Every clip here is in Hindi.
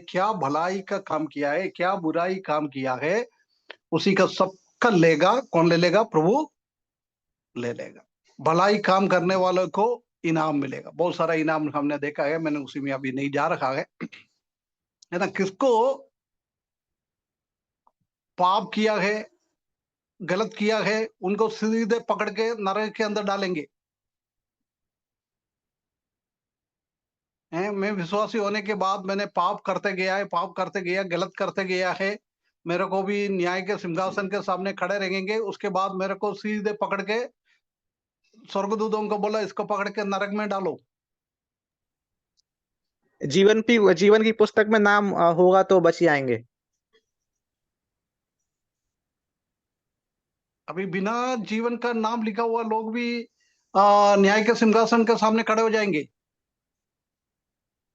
क्या भलाई का काम किया है, क्या बुराई काम किया है, उसी का सबका लेगा। कौन ले लेगा? प्रभु ले लेगा। भलाई काम करने वालों को इनाम मिलेगा। बहुत सारा इनाम हमने देखा है, मैंने उसी में अभी नहीं जा रखा है ना। किसको पाप किया है, गलत किया है, उनको सीधे पकड़ के नरक के अंदर डालेंगे। मैं विश्वासी होने के बाद मैंने पाप करते गया है, पाप करते गया, गलत करते गया है। मेरे को भी न्याय के सिंहासन के सामने खड़े रहेंगे। उसके बाद मेरे को सीधे पकड़ के स्वर्गदूतों को बोला, इसको पकड़ के नरक में डालो। जीवन की पुस्तक में नाम होगा तो बच जाएंगे। अभी बिना जीवन का नाम लिखा हुआ लोग भी न्याय के सिंहासन के सामने खड़े हो जाएंगे।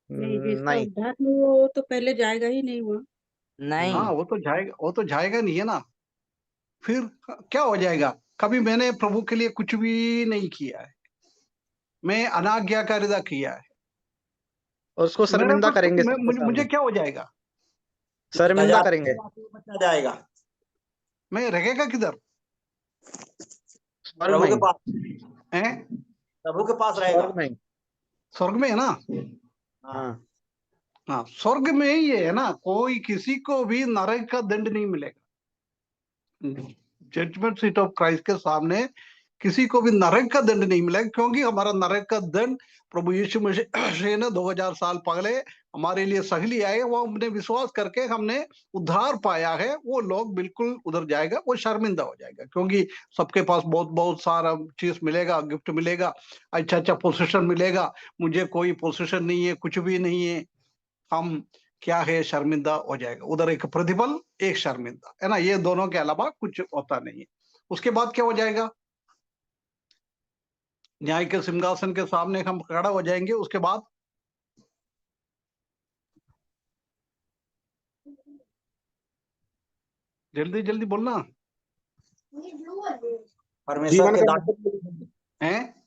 नहीं, जिसका नहीं उद्धार नहीं वो तो पहले जाएगा ही नहीं वहाँ। नहीं। हाँ, वो तो जाएगा नहीं है ना। फिर क्या हो जाएगा? कभी मैंने प्रभु के लिए कुछ भी नहीं किया है, मैं अनाज्ञाकारिता किया है। और उसको मेरे शर्मिंदा पर करेंगे सबके मुझे सामने, क्या हो जाएगा? शर्मिंदा करेंगे। बचा जाएगा मैं रहेगा किधर? स्वर्ग प्रभु में के ही, पास, हैं? प्रभु के पास रहेगा। स्वर्ग में ही। स्वर्ग में है ना। हाँ, हाँ हाँ, स्वर्ग में ही है ना। कोई किसी को भी नरक का दंड नहीं मिलेगा। जजमेंट सीट ऑफ क्राइस्ट के सामने किसी को भी नरक का दंड नहीं मिलेगा, क्योंकि हमारा नरक का दंड प्रभु यीशु मसीह ने 2000 साल पहले हमारे लिए सह लिया है। वो हमने विश्वास करके हमने उद्धार पाया है। वो लोग बिल्कुल उधर जाएगा, वो शर्मिंदा हो जाएगा, क्योंकि सबके पास बहुत बहुत सारा चीज मिलेगा, गिफ्ट मिलेगा, अच्छा अच्छा पोजीशन मिलेगा। मुझे कोई पोजीशन नहीं है, कुछ भी नहीं है। हम क्या है, शर्मिंदा हो जाएगा। उधर एक प्रतिफल, एक शर्मिंदा, है ना। ये दोनों के अलावा कुछ होता नहीं है। उसके बाद क्या हो जाएगा? न्याय के सिंहासन के सामने हम खड़ा हो जाएंगे। उसके बाद जल्दी जल्दी बोलना परमेश्वर जीवन के का दान मुकुट मिलेगा। है।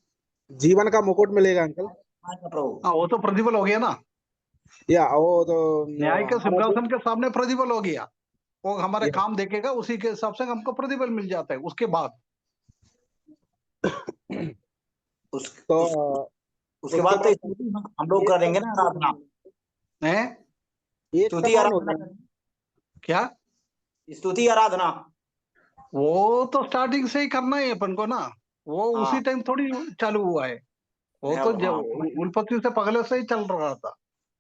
जीवन का मुकुट मिलेगा अंकल। प्रभु। हाँ, वो तो प्रतिफल हो गया ना। या वो तो न्याय के हमारा जो सिंहासन के सामने प्रतिफल हो गया। वो हमारे या, काम देखेगा, उसी के हिसाब से हमको प्रतिफल मिल जाता है। उसके बाद उस, तो उस, उसके उसके बाद तो बाद स्तुति हम लोग एक करेंगे ना, आराधना, समान, है एक स्तुति समान हो आराधना जाएंगे। क्या? स्तुति आराधना। वो तो स्टार्टिंग से ही करना है अपन को ना। वो उसी हाँ, टाइम थोड़ी चालू हुआ है। वो तो हाँ, उत्पत्ति से पहले से ही चल रहा था।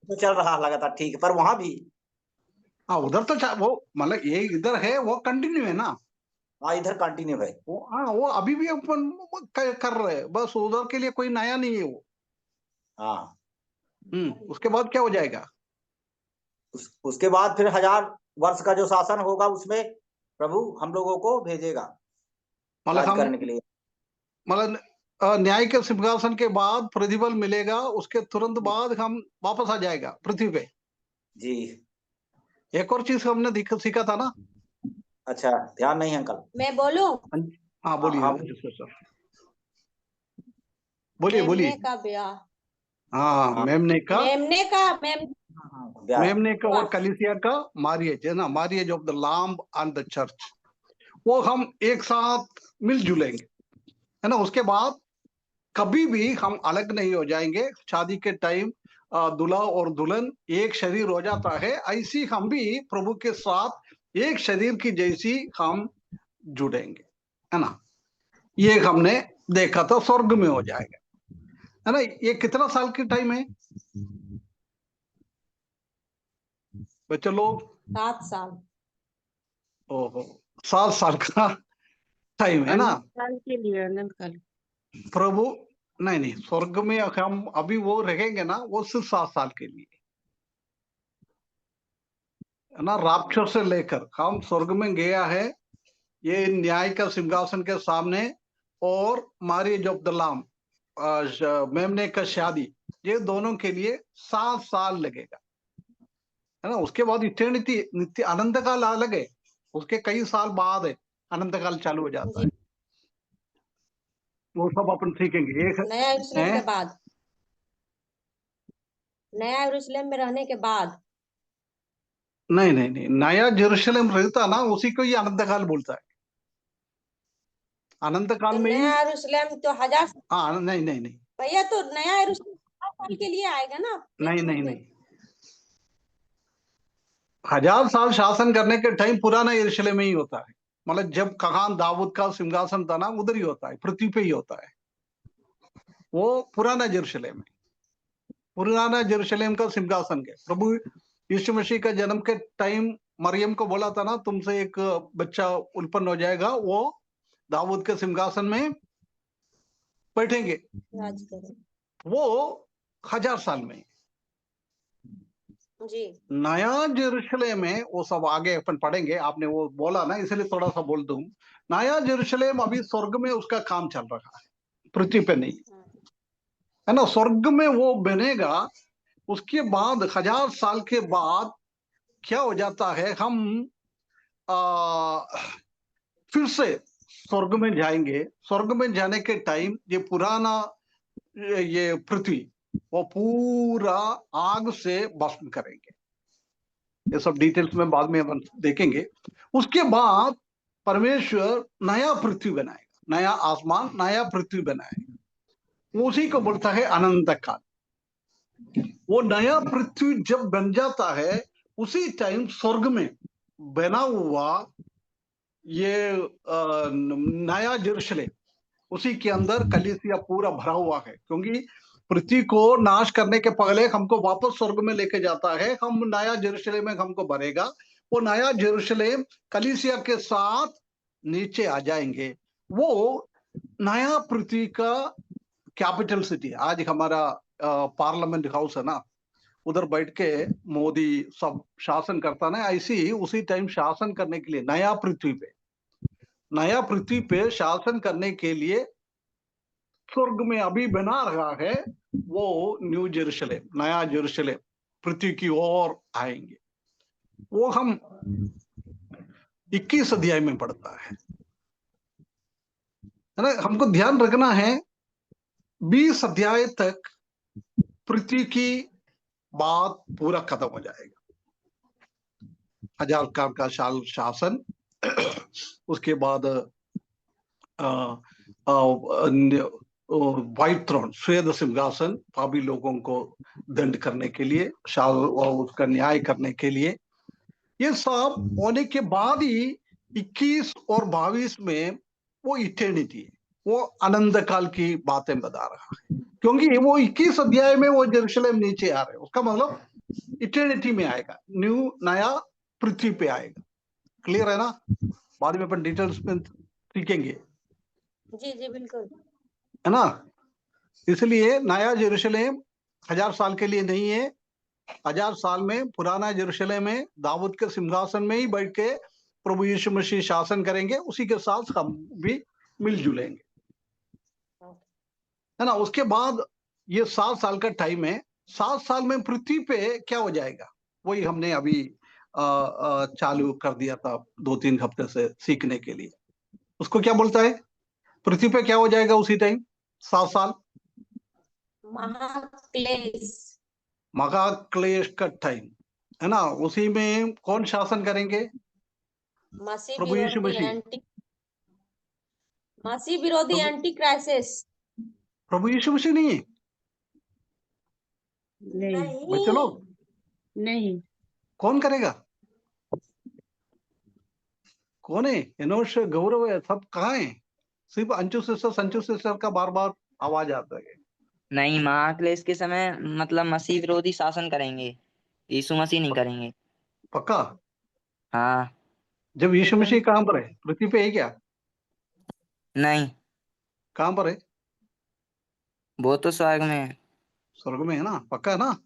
तो चल रहा लगातार, ठीक है, पर वहां भी। हाँ, उधर तो वो मतलब ये इधर है, वो कंटिन्यू है ना। हाँ, इधर कंटिन्यू है। वो हाँ, वो अभी भी अपन कर रहे हैं, बस उधर के लिए कोई नया नहीं है वो। हाँ, उसके बाद क्या हो जाएगा? उसके बाद फिर 1000 वर्ष का जो शासन होगा उसमें प्रभु हम लोगों को भेजेगा मतलब राज हम करने के लिए। मतलब न्याय के सिंहासन के बाद प्रतिफल मिलेगा, उसके तुरंत बाद हम वापस आ जाएगा पृथ्वी पे। जी। एक और चीज हमने सीखा था ना। अच्छा, ध्यान नहीं अंकल। मैं बोलूं? हाँ, हाँ, बोलिए हाँ, सर, बोलिए मेमने बोलिए। का ब्याह। हाँ, हाँ, मेमने का ब्याह है। मेमने का और कलीसिया का मारियज है ना, marriage of the lamb and the church. वो हम एक साथ मिल जुलेंगे, है ना। उसके बाद कभी भी हम अलग नहीं हो जाएंगे। शादी के टाइम दूल्हा और दुल्हन एक शरीर हो जाता है, ऐसी हम भी प्रभु के साथ एक शरीर की जैसी हम जुड़ेंगे, है ना। ये हमने देखा था, स्वर्ग में हो जाएगा, है ना। ये कितना साल की टाइम है बच्चे लोग? 7 साल। ओहो, 7 साल का टाइम है ना। अनंत काल के लिए, अनंत काल। प्रभु नहीं नहीं, स्वर्ग में हम अभी वो रहेंगे ना, वो सिर्फ 7 साल के लिए, है ना। राप्चर से लेकर हम स्वर्ग में गया है, ये न्याय का सिंहासन के सामने और मैरिज ऑफ द लैम, मेमने का शादी, ये दोनों के लिए 7 साल लगेगा, है ना। उसके बाद इटर्निटी, नित्य अनंत काल अलग है। उसके कई साल बाद है अनंत काल चालू हो जाता जी, है। वो सब अपन सीखेंगे। एक नया यरूशलेम है के बाद, नया यरूशलेम में रहने के बाद नहीं नहीं नहीं, नया जेरूशलेम रहता ना, उसी को ये अनंत काल बोलता है। अनंत काल तो में ही। नया यरूशलेम तो हजार, हाँ, नहीं नहीं नहीं भैया तो नया यरूशलेम 1000 साल के लिए आएगा ना नहीं पृथ्वी नहीं पे। नहीं, 1000 साल शासन करने के टाइम पुराना यरूशलेम में ही होता है। मतलब जब कहान दाऊद का सिंहासन था ना, उधर ही होता है, पृथ्वी पे ही होता है। वो पुराना यरूशलेम है, पुराना यरूशलेम का सिंहासन के प्रभु यीशु मसीह का जन्म के टाइम मरियम को बोला था ना, तुमसे एक बच्चा उत्पन्न हो जाएगा, वो दाऊद के सिंहासन में बैठेंगे। राज करें। वो 1000 साल में। जी। नया जेरूशलेम में वो सब आगे अपन पढ़ेंगे, आपने वो बोला ना, इसलिए थोड़ा सा बोल दूं। नया जेरूशलेम अभी स्वर्ग में उसका काम चल रहा है, पृथ्वी पे नहीं, है ना। स्वर्ग में वो बनेगा। उसके बाद 1000 साल के बाद क्या हो जाता है, हम आ, फिर से स्वर्ग में जाएंगे। स्वर्ग में जाने के टाइम ये पुराना ये पृथ्वी वो पूरा आग से भस्म करेंगे। ये सब डिटेल्स में बाद में हम देखेंगे। उसके बाद परमेश्वर नया पृथ्वी बनाएगा, नया आसमान नया पृथ्वी बनाएगा। उसी को बोलता है अनंत काल। वो नया पृथ्वी जब बन जाता है, उसी टाइम स्वर्ग में बना हुआ ये नया यरूशलेम, उसी के अंदर कलीसिया पूरा भरा हुआ है। क्योंकि पृथ्वी को नाश करने के पहले हमको वापस स्वर्ग में लेके जाता है, हम नया यरूशलेम में हमको भरेगा। वो नया यरूशलेम कलीसिया के साथ नीचे आ जाएंगे। वो नया पृथ्वी का कैपिटल सिटी। आज हमारा पार्लियामेंट हाउस है ना, उधर बैठ के मोदी सब शासन करता ना, ऐसी ही उसी टाइम शासन करने के लिए नया पृथ्वी पे शासन करने के लिए स्वर्ग में अभी बना रहा है वो न्यू जेरूशलेम, नया जेरूशलेम पृथ्वी की ओर आएंगे। वो हम 21 अध्याय में पढ़ता है ना। हमको ध्यान रखना है 20 अध्याय तक पृथ्वी की बात पूरा खत्म हो जाएगा। 1000 साल का शासन, उसके बाद व्हाइट थ्रोन श्वेत सिंहासन, पापी लोगों को दंड करने के लिए, और उसका न्याय करने के लिए। ये सब होने के बाद ही 21 और 22 में वो इटर्निटी, वो अनंत काल की बातें बता रहा है। क्योंकि वो 21 अध्याय में वो यरूशलेम नीचे आ रहे हैं, उसका मतलब इटर्निटी में आएगा, नया पृथ्वी पे आएगा। क्लियर है ना? बाद में अपन डिटेल्स में सीखेंगे, जी जी बिल्कुल। है ना। इसलिए नया यरूशलेम 1000 साल के लिए नहीं है। 1000 साल में पुराना यरूशलेम में दाऊद के सिंहासन में ही बैठ के प्रभु यीशु मसीह शासन करेंगे, उसी के साथ हम भी मिलजुलेंगे, है ना। उसके बाद ये 7 साल का टाइम है। 7 साल में पृथ्वी पे क्या हो जाएगा, वही हमने अभी चालू कर दिया था 2-3 हफ्ते से सीखने के लिए। उसको क्या बोलता है, पृथ्वी पे क्या हो जाएगा उसी टाइम 7 साल? महाक्लेश। महाक्लेश का टाइम, है ना। उसी में कौन शासन करेंगे? मसीह प्रभु यीशु विरोधी मसीह। एंटी, मसीह विरोधी प्रभु एंटी क्राइसिस। प्रभु यीशु मसीह नहीं है नहीं बच्चे लोग? नहीं। कौन करेगा? कौन है? एनोश, गौरव है, सब कहाँ है? सिर्फ अंशु सिस्टर का बार बार आवाज आता है। नहीं, महाक्लेश के समय मतलब मसीह विरोधी शासन करेंगे, यीशु मसीह नहीं करेंगे। पक्का? हाँ। जब यीशु मसीह कहाँ पर है, पृथ्वी पे है क्या? नहीं, कहाँ पर है? वो तो स्वर्ग में है। स्वर्ग में है ना, पक्का है ना?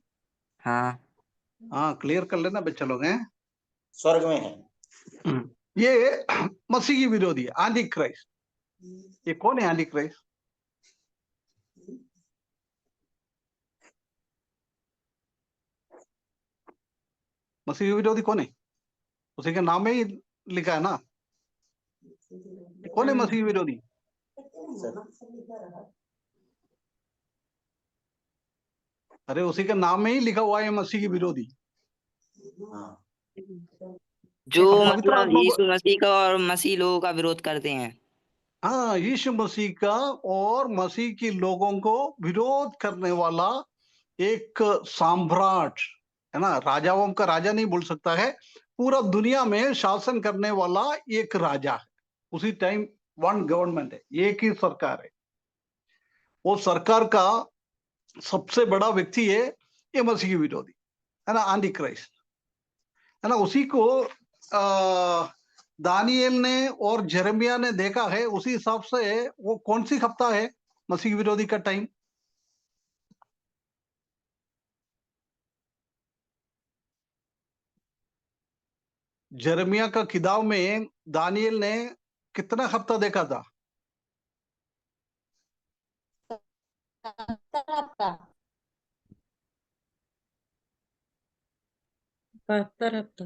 हाँ। हाँ, क्लियर कर लेना बच्चे लोग हैं। स्वर्ग में है। ये मसीह की विरोधी है, आंधी क्राइस्ट। ये कौन है आंधी क्राइस्ट? मसीह विरोधी कौन है? उसी के नाम में ही लिखा है ना। कौन है मसीह विरोधी? अरे उसी के नाम में ही लिखा हुआ है मसीह की विरोधी। हाँ। जो पवित्र मतलब आत्मा यीशु मसीह का और मसीह लोगों का विरोध करते हैं। हाँ, यीशु मसीह का और मसीह के लोगों को विरोध करने वाला एक सम्राट है ना, राजाओं का राजा नहीं बोल सकता है, पूरा दुनिया में शासन करने वाला एक राजा है। उसी टाइम वन गवर्नमेंट है, एक ही सरकार है। वो सरकार का सबसे बड़ा व्यक्ति है ये मसीह विरोधी, है ना, आंटी क्राइस्ट, है ना। उसी को दानिएल ने और जेरेमिया ने देखा है। उसी हिसाब से वो कौन सी हफ्ता है मसीह विरोधी का टाइम? जेरेमिया का किताब में दानिएल ने कितना हफ्ता देखा था? 70 हफ्ता। 72 हफ्ता।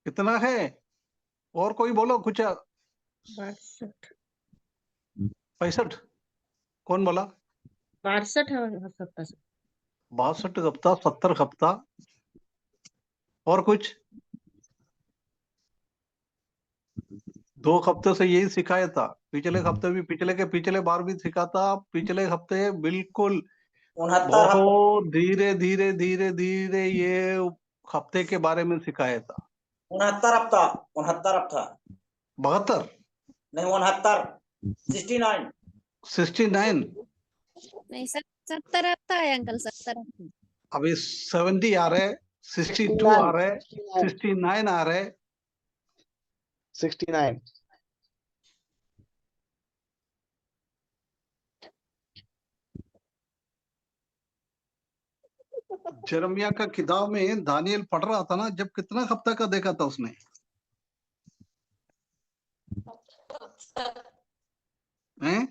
कितना है? और कोई बोलो कुछ। 62 65? कौन बोला? 62 हफ्ता से। 62 हफ्ता, 70 हफ्ता, और कुछ? 2 हफ्ते से यही सिखाया था। पिछले हफ्ते भी, पिछले के पिछले बार भी सिखा था। पिछले हफ्ते बिल्कुल 69 हफ्ता। बहुत धीरे धीरे धीरे धीरे ये हफ्ते के बारे में सिखाया था। 69 हफ्ता। 69 हफ्ता 72? नहीं, 69, 69। 69? नहीं, 70 हफ्ता है अंकल, 70 हफ्ता। अभी 70 आ रहे, 62 आ रहे, 69 आ रहे। 69। जरमिया का किताब में दानियल पढ़ रहा था ना, जब कितना हफ्ता का देखा था उसने? हैं?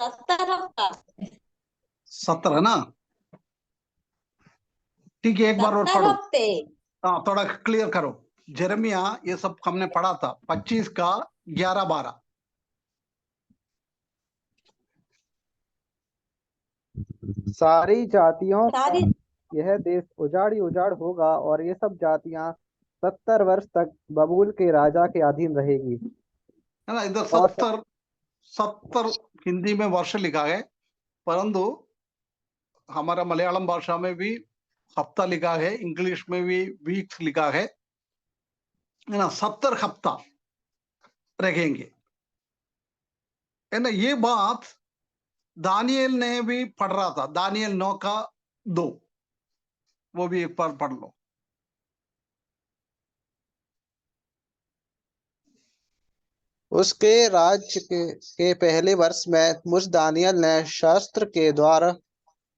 70 हफ्ता। 70 है ना? ठीक है, एक बार और 70 पढ़ो। हफ्ते। हाँ, थोड़ा क्लियर करो। जेरेमिया ये सब हमने पढ़ा था, 25 का 11-12। सारी जातियों का सारी यह देश उजाड़ ही उजाड़ होगा और ये सब जातियां 70 वर्ष तक बबूल के राजा के अधीन रहेगी। है ना, इधर और 70 हिंदी में वर्ष लिखा है, परंतु हमारा मलयालम भाषा में भी हफ्ता लिखा है, इंग्लिश में भी वीक्स लिखा है ना। 70 हफ्ता रखेंगे, है ना। ये बात दानियल ने भी पढ़ रहा था, दानियल 9 का 2, वो भी एक बार पढ़ लो। उसके राज्य के पहले वर्ष में मुझ दानियल ने शास्त्र के द्वारा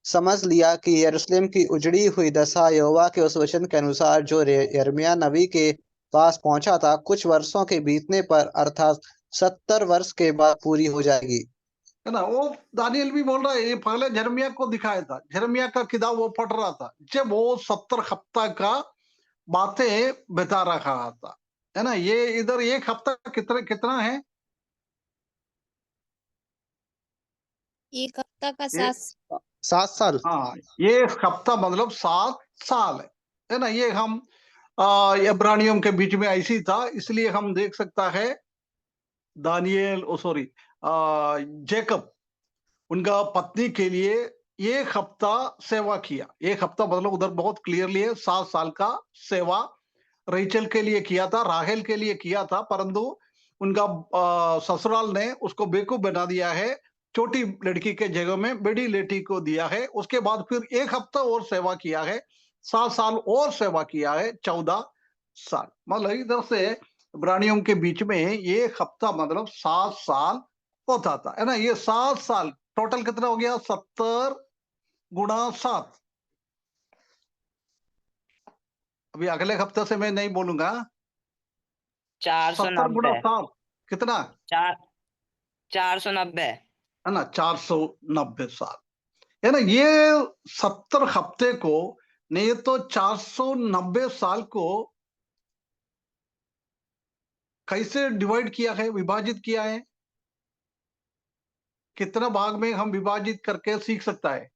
समझ लिया कि यरूशलेम की उजड़ी हुई दशा यहोवा के उस वचन के अनुसार जो यिर्मयाह नबी के पास पहुंचा था कुछ वर्षों के बीतने पर अर्थात 70 वर्ष के बाद पूरी हो जाएगी। है ना, वो दानियल भी बोल रहा है। ये पहले जरमिया को दिखाया था, जरमिया का किताब वो पढ़ रहा था जब वो 70 हफ्ता का बातें बता रहा था, है ना। ये इधर एक हफ्ता कितना कितना है? एक हफ्ता का ये 7 साल। हाँ, ये हफ्ता मतलब 7 साल है ना। ये हम इब्रानियों के बीच में ऐसी था, इसलिए हम देख सकता है दानियल, ओ सॉरी, जेकब उनका पत्नी के लिए एक हफ्ता सेवा किया। एक हफ्ता मतलब उधर बहुत क्लियरली है, 7 साल का सेवा रेचल के लिए किया था, राहेल के लिए किया था, परंतु उनका ससुराल ने उसको बेवकूफ बना दिया है। छोटी लड़की के जगह में बड़ी लड़की को दिया है। उसके बाद फिर एक हफ्ता और सेवा किया है, 7 साल और सेवा किया है, 14 साल। मतलब इधर से इब्रानियों के बीच में एक हफ्ता मतलब 7 साल होता था, है ना। ये 7 साल टोटल कितना हो गया? 70 गुणा 7। अभी अगले हफ्ते से मैं नहीं बोलूंगा। 70 गुणा 490। 7 कितना? 490। है ना, 490 साल, है ना। ये 70 हफ्ते को नहीं तो 490 साल को कैसे डिवाइड किया है, विभाजित किया है? कितना भाग में हम विभाजित करके सीख सकता है?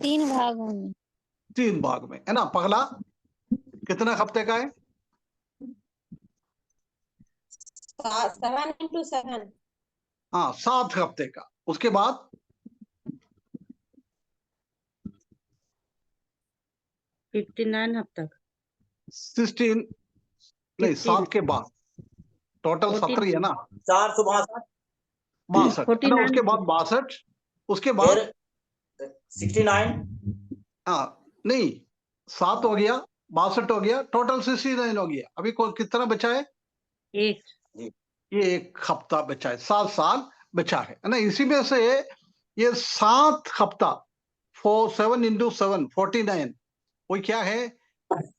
3 भागों में। 3 भाग में, है ना। पगला कितने हफ्ते का है? 7 into 7 हाँ, 7 हफ्ते का। उसके बाद 59 हफ्ता का 16, नहीं 7 के बाद टोटल 17 ही है ना। 4 से 62, 62, है ना। उसके बाद 62, उसके बाद फिर 69, हाँ नहीं, 7 हो गया, 62 हो गया, टोटल 69 हो गया। अभी कितना बचा है? एक ये 1 हफ्ता बचा है, 7 साल बचा है ना। इसी में से ये 7 हफ्ता 7 into 7 49, वो क्या है?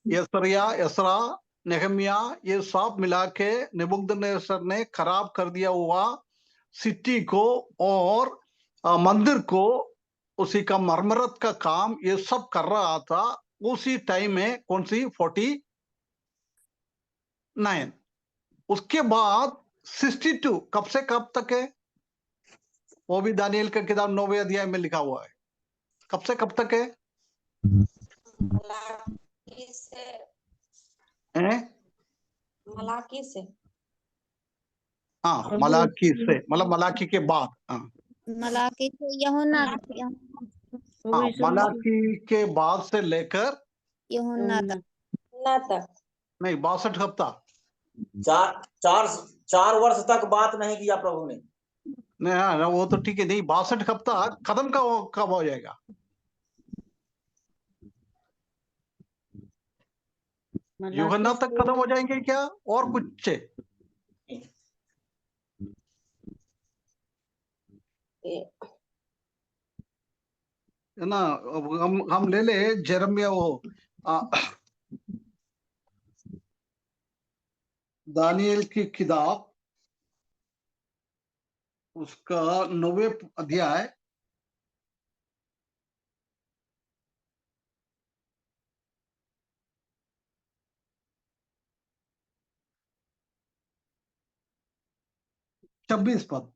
यसरिया, यसरा, नेहमिया, ये सब मिला के नेबुकदनेस्सर ने खराब कर दिया हुआ सिटी को और मंदिर को, उसी का मरम्मत का काम ये सब कर रहा था उसी टाइम में। कौन सी? 49। उसके बाद 62 कब से कब तक है? वो भी दानियल का किताब 9वें अध्याय में लिखा हुआ है। कब से कब तक है? मलाकी से हैं? मलाकी से हाँ, मलाकी से, मतलब मलाकी के बाद। हाँ मलाकी से यूहन्ना प्रभु हाँ, यीशु मसीह मलाकी के बाद से लेकर यूहन्ना तक। तक नहीं, 62 हफ्ता। 4 वर्ष तक बात नहीं किया प्रभु ने। नहीं, हाँ वो तो ठीक है। नहीं, 62 हफ्ता खत्म कब हो जाएगा? यूहन्ना मलाकी तक खत्म हो जाएंगे क्या और कुछ? है ना। अब हम ले ले जेरमिया, वो दानियल की किताब, उसका 9वें अध्याय, छब्बीस पद।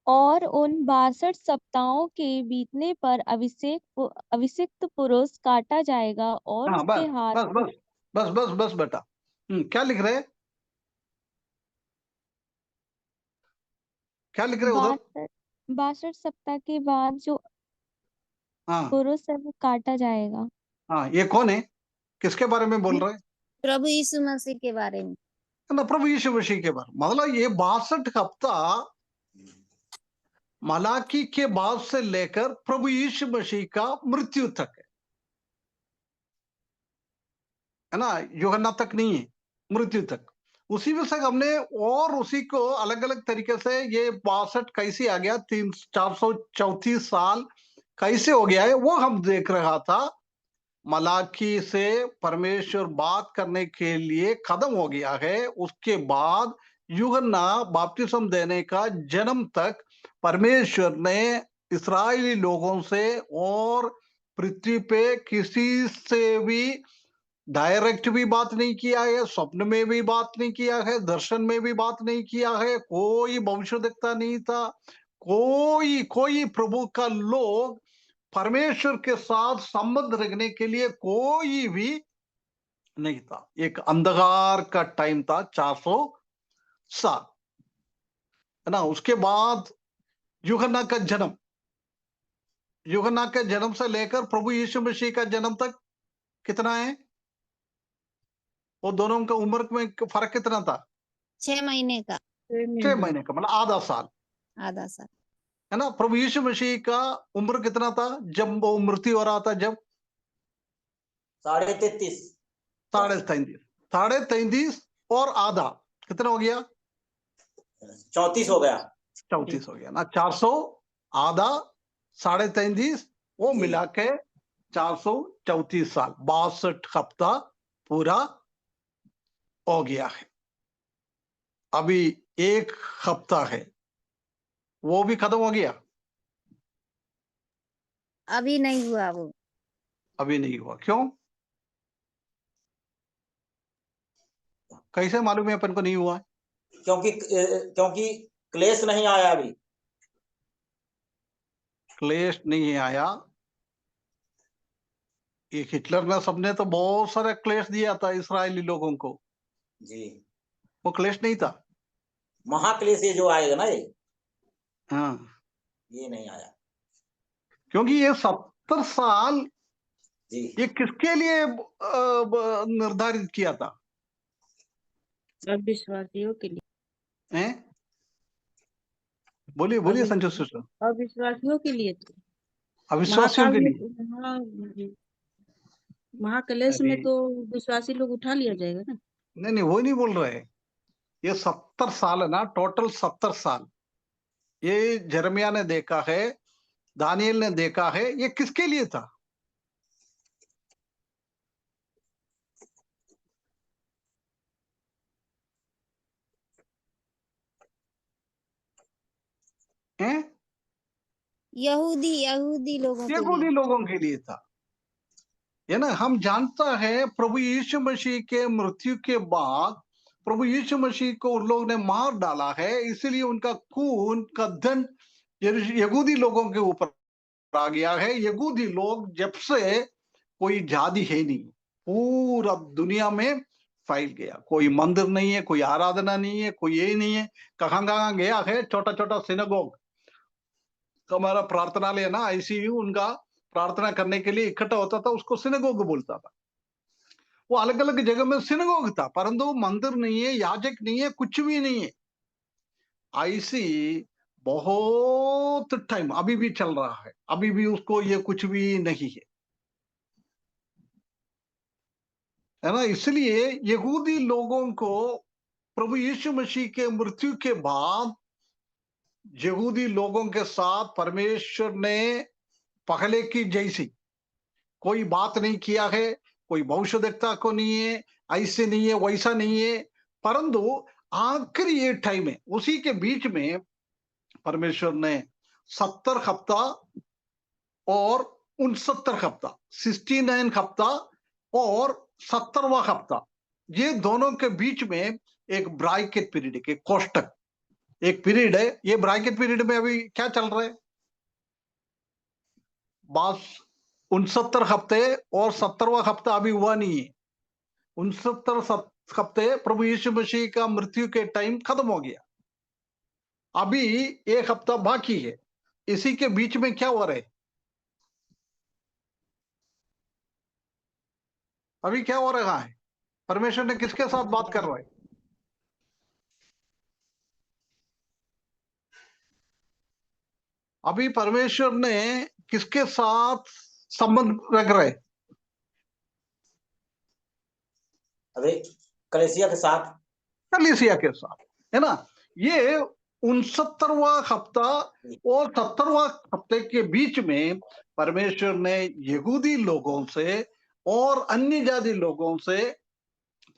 और उन 62 सप्ताहों के बीतने पर अभिषिक्त पुरुष काटा जाएगा और हाँ, उसके बस हाथ बस बस बस बस बस बेटा। क्या लिख रहे हैं? क्या लिख रहे हैं उधर? 62 सप्ताह के बाद जो हाँ पुरुष है वो काटा जाएगा। हाँ, ये कौन है? किसके बारे में बोल रहे हैं? प्रभु यीशु मसीह के बारे में। है ना, प्रभु यीशु मसीह के बारे में। मतलब ये 62 हफ्ता मलाकी के बाद से लेकर प्रभु यीशु मसीह का मृत्यु तक है ना। यूहन्ना तक नहीं है, मृत्यु तक। उसी में से हमने और उसी को अलग अलग तरीके से ये 62 कैसे आ गया, 434 साल कैसे हो गया है, वो हम देख रहा था। मलाकी से परमेश्वर बात करने के लिए खत्म हो गया है। उसके बाद यूहन्ना बपतिस्म देने का जन्म तक परमेश्वर ने इस्राएली लोगों से और पृथ्वी पे किसी से भी डायरेक्ट भी बात नहीं किया है, स्वप्न में भी बात नहीं किया है, दर्शन में भी बात नहीं किया है। कोई भविष्यद्वक्ता नहीं था, कोई कोई प्रभु का लोग परमेश्वर के साथ संबंध रखने के लिए कोई भी नहीं था। एक अंधकार का टाइम था, 400 साल, है ना। उसके बाद यूहन्ना का जन्म, यूहन्ना के जन्म से लेकर प्रभु यीशु मसीह का जन्म तक कितना है? वो दोनों का उम्र में फर्क कितना था? 6 महीने का, 6 महीने का, मतलब आधा साल, आधा साल। है ना। प्रभु यीशु मसीह का उम्र कितना था जब वो मृत्यु हो रहा था? जब 33.5, 33.5, 33.5 और आधा कितना हो गया? 34 हो गया। 34 हो गया ना। 400 आधा 33.5, वो जी। मिला के 434 साल, 62 हफ्ता पूरा हो गया है। अभी 1 हफ्ता है, वो भी खत्म हो गया। अभी नहीं हुआ वो। अभी नहीं हुआ, क्यों? कैसे मालूम है अपन को नहीं हुआ? क्योंकि क्लेश नहीं आया अभी। क्लेश नहीं आया। ये हिटलर ने सबने तो बहुत सारे क्लेश दिया था इस्राएली लोगों को, जी, वो क्लेश नहीं था। महाक्लेश ये जो आएगा ना, हाँ, ये नहीं आया। क्योंकि ये 70 साल जी, ये किसके लिए निर्धारित किया था? अविश्वासियों के लिए। हैं? बोलिए बोलिए संजय सिस्टर। अविश्वासियों के लिए तो अविश्वासियों के महाकाल लिए। में, हाँ जी, महाक्लेश अरे में तो विश्वासी लोग उठा लिया जाएगा ना। नहीं नहीं, वो नहीं बोल रहे। ये 70 साल है ना, टोटल 70 साल। ये जरमिया ने देखा है, दानियल ने देखा है। ये किसके लिए था? हैं? यहूदी यहूदी लोगों के यहूदी लिए। लोगों के लिए था। है ना, हम जानता है प्रभु यीशु मसीह के मृत्यु के बाद प्रभु यीशु मसीह को उन लोगों ने मार डाला है, इसलिए उनका खून का दंड यहूदी लोगों के ऊपर आ गया है। यहूदी लोग जब से कोई जाति है नहीं, पूरा दुनिया में फैल गया। कोई मंदिर नहीं है, कोई आराधना नहीं है, कोई ये नहीं है। कहाँ कहाँ गया है, छोटा छोटा सिनेगोग, हमारा प्रार्थनालय ना, आईसीयू, उनका प्रार्थना करने के लिए इकट्ठा होता था, उसको सिनेगोग बोलता था। वो अलग अलग जगह में सिनेगोग था, परंतु मंदिर नहीं है, याजक नहीं है, कुछ भी नहीं है। ऐसी बहुत टाइम अभी भी चल रहा है, अभी भी उसको ये कुछ भी नहीं है ना। इसलिए यहूदी लोगों को प्रभु यीशु मसीह के मृत्यु के बाद यहूदी लोगों के साथ परमेश्वर ने पहले की जैसी कोई बात नहीं किया है। कोई भविष्यद्वक्ता को नहीं है, ऐसे नहीं है, वैसा नहीं है। परंतु आखिरी ये टाइम है, उसी के बीच में परमेश्वर ने 70 हफ्ता और 69 हफ्ता, 69 हफ्ता और 70वां हफ्ता, ये दोनों के बीच में एक ब्रैकेट पीरियड, एक कोष्टक, एक पीरियड है। ये ब्रैकेट पीरियड में अभी क्या चल रहा है? बस 69 हफ्ते और 70वां हफ्ता अभी हुआ नहीं है। 69 हफ्ते प्रभु यीशु मसीह का मृत्यु के टाइम खत्म हो गया, अभी एक हफ्ता बाकी है। इसी के बीच में क्या हो रहा है? अभी क्या हो रहा है? परमेश्वर ने किसके साथ बात कर रहा है? अभी परमेश्वर ने किसके साथ संबंध रख रहे? अभी कलेसिया के साथ, कलीसिया के साथ, है ना। ये 69वां हफ्ता और 70वां हफ्ते के बीच में परमेश्वर ने यहूदी लोगों से और अन्य जाति लोगों से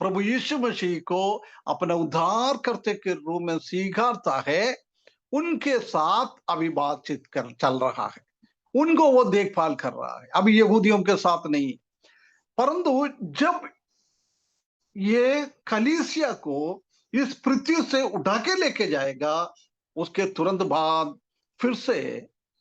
प्रभु यीशु मसीह को अपने उद्धार करते के रूप में स्वीकारता है। उनके साथ अभी बातचीत कर चल रहा है, उनको वो देखभाल कर रहा है, अभी यहूदियों के साथ नहीं। परंतु जब ये कलीसिया को इस पृथ्वी से उठा के लेके जाएगा, उसके तुरंत बाद फिर से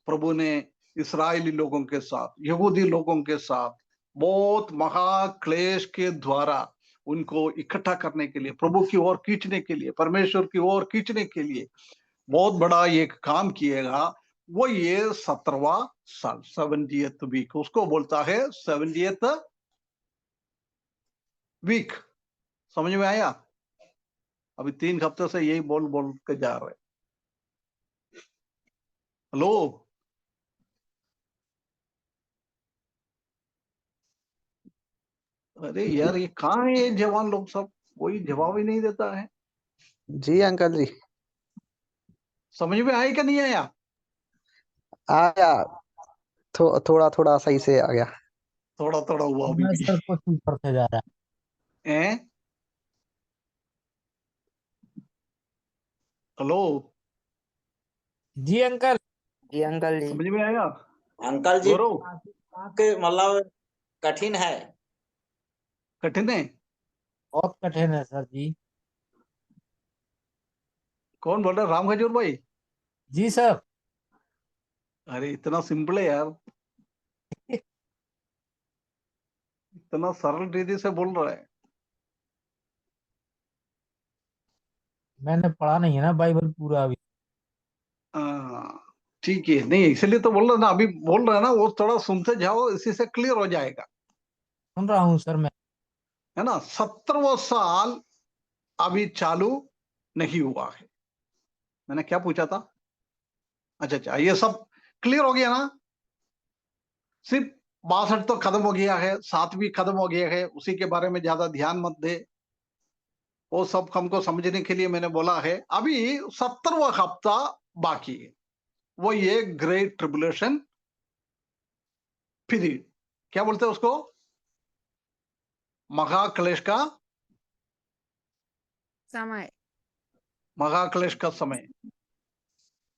प्रभु ने इस्राएली लोगों के साथ, यहूदी लोगों के साथ बहुत महाक्लेश के द्वारा उनको इकट्ठा करने के लिए, प्रभु की ओर खींचने के लिए, परमेश्वर की ओर खींचने के लिए बहुत बड़ा एक काम किएगा। वो ये 17वां साल, 70th वीक, उसको बोलता है 70th वीक। समझ में आया? अभी 3 हफ्ते से यही बोल बोल के जा रहे। हेलो, अरे यार ये कहाँ है ये जवान लोग सब? कोई जवाब ही नहीं देता है। जी अंकल जी। समझ में आया क्या नहीं आया? आया, थोड़ा थोड़ा सही से आ गया। थोड़ा थोड़ा हुआ अभी भी। सर कुछ ऊपर से जा रहा हैं? हेलो, है। जी अंकल। जी अंकल जी। समझ में आया? अंकल जी गौरव, के मतलब कठिन है। कठिन है? बहुत कठिन है सर जी। कौन बोल रहा है? राम खजूर भाई? जी सर। अरे इतना सिंपल है यार, इतना सरल रीति से बोल रहा है। मैंने पढ़ा नहीं है ना बाइबल पूरा अभी। हाँ, ठीक है, नहीं इसलिए तो बोल रहा ना, अभी बोल रहा है ना, वो थोड़ा सुनते जाओ, इसी से क्लियर हो जाएगा, सुन रहा हूँ सर मैं। है ना। 70वां साल अभी चालू नहीं हुआ है। मैंने क्या पूछा था? अच्छा अच्छा, ये सब क्लियर हो गया ना। सिर्फ 62 तो खत्म हो गया है, 7 भी खत्म हो गया है, उसी के बारे में ज्यादा ध्यान मत दे, वो सब हमको समझने के लिए मैंने बोला है। अभी 70वां हफ्ता बाकी है, वो ये ग्रेट ट्रिबुलेशन पीरियड, क्या बोलते हैं उसको? महाक्लेश का समय। महाक्लेश का समय।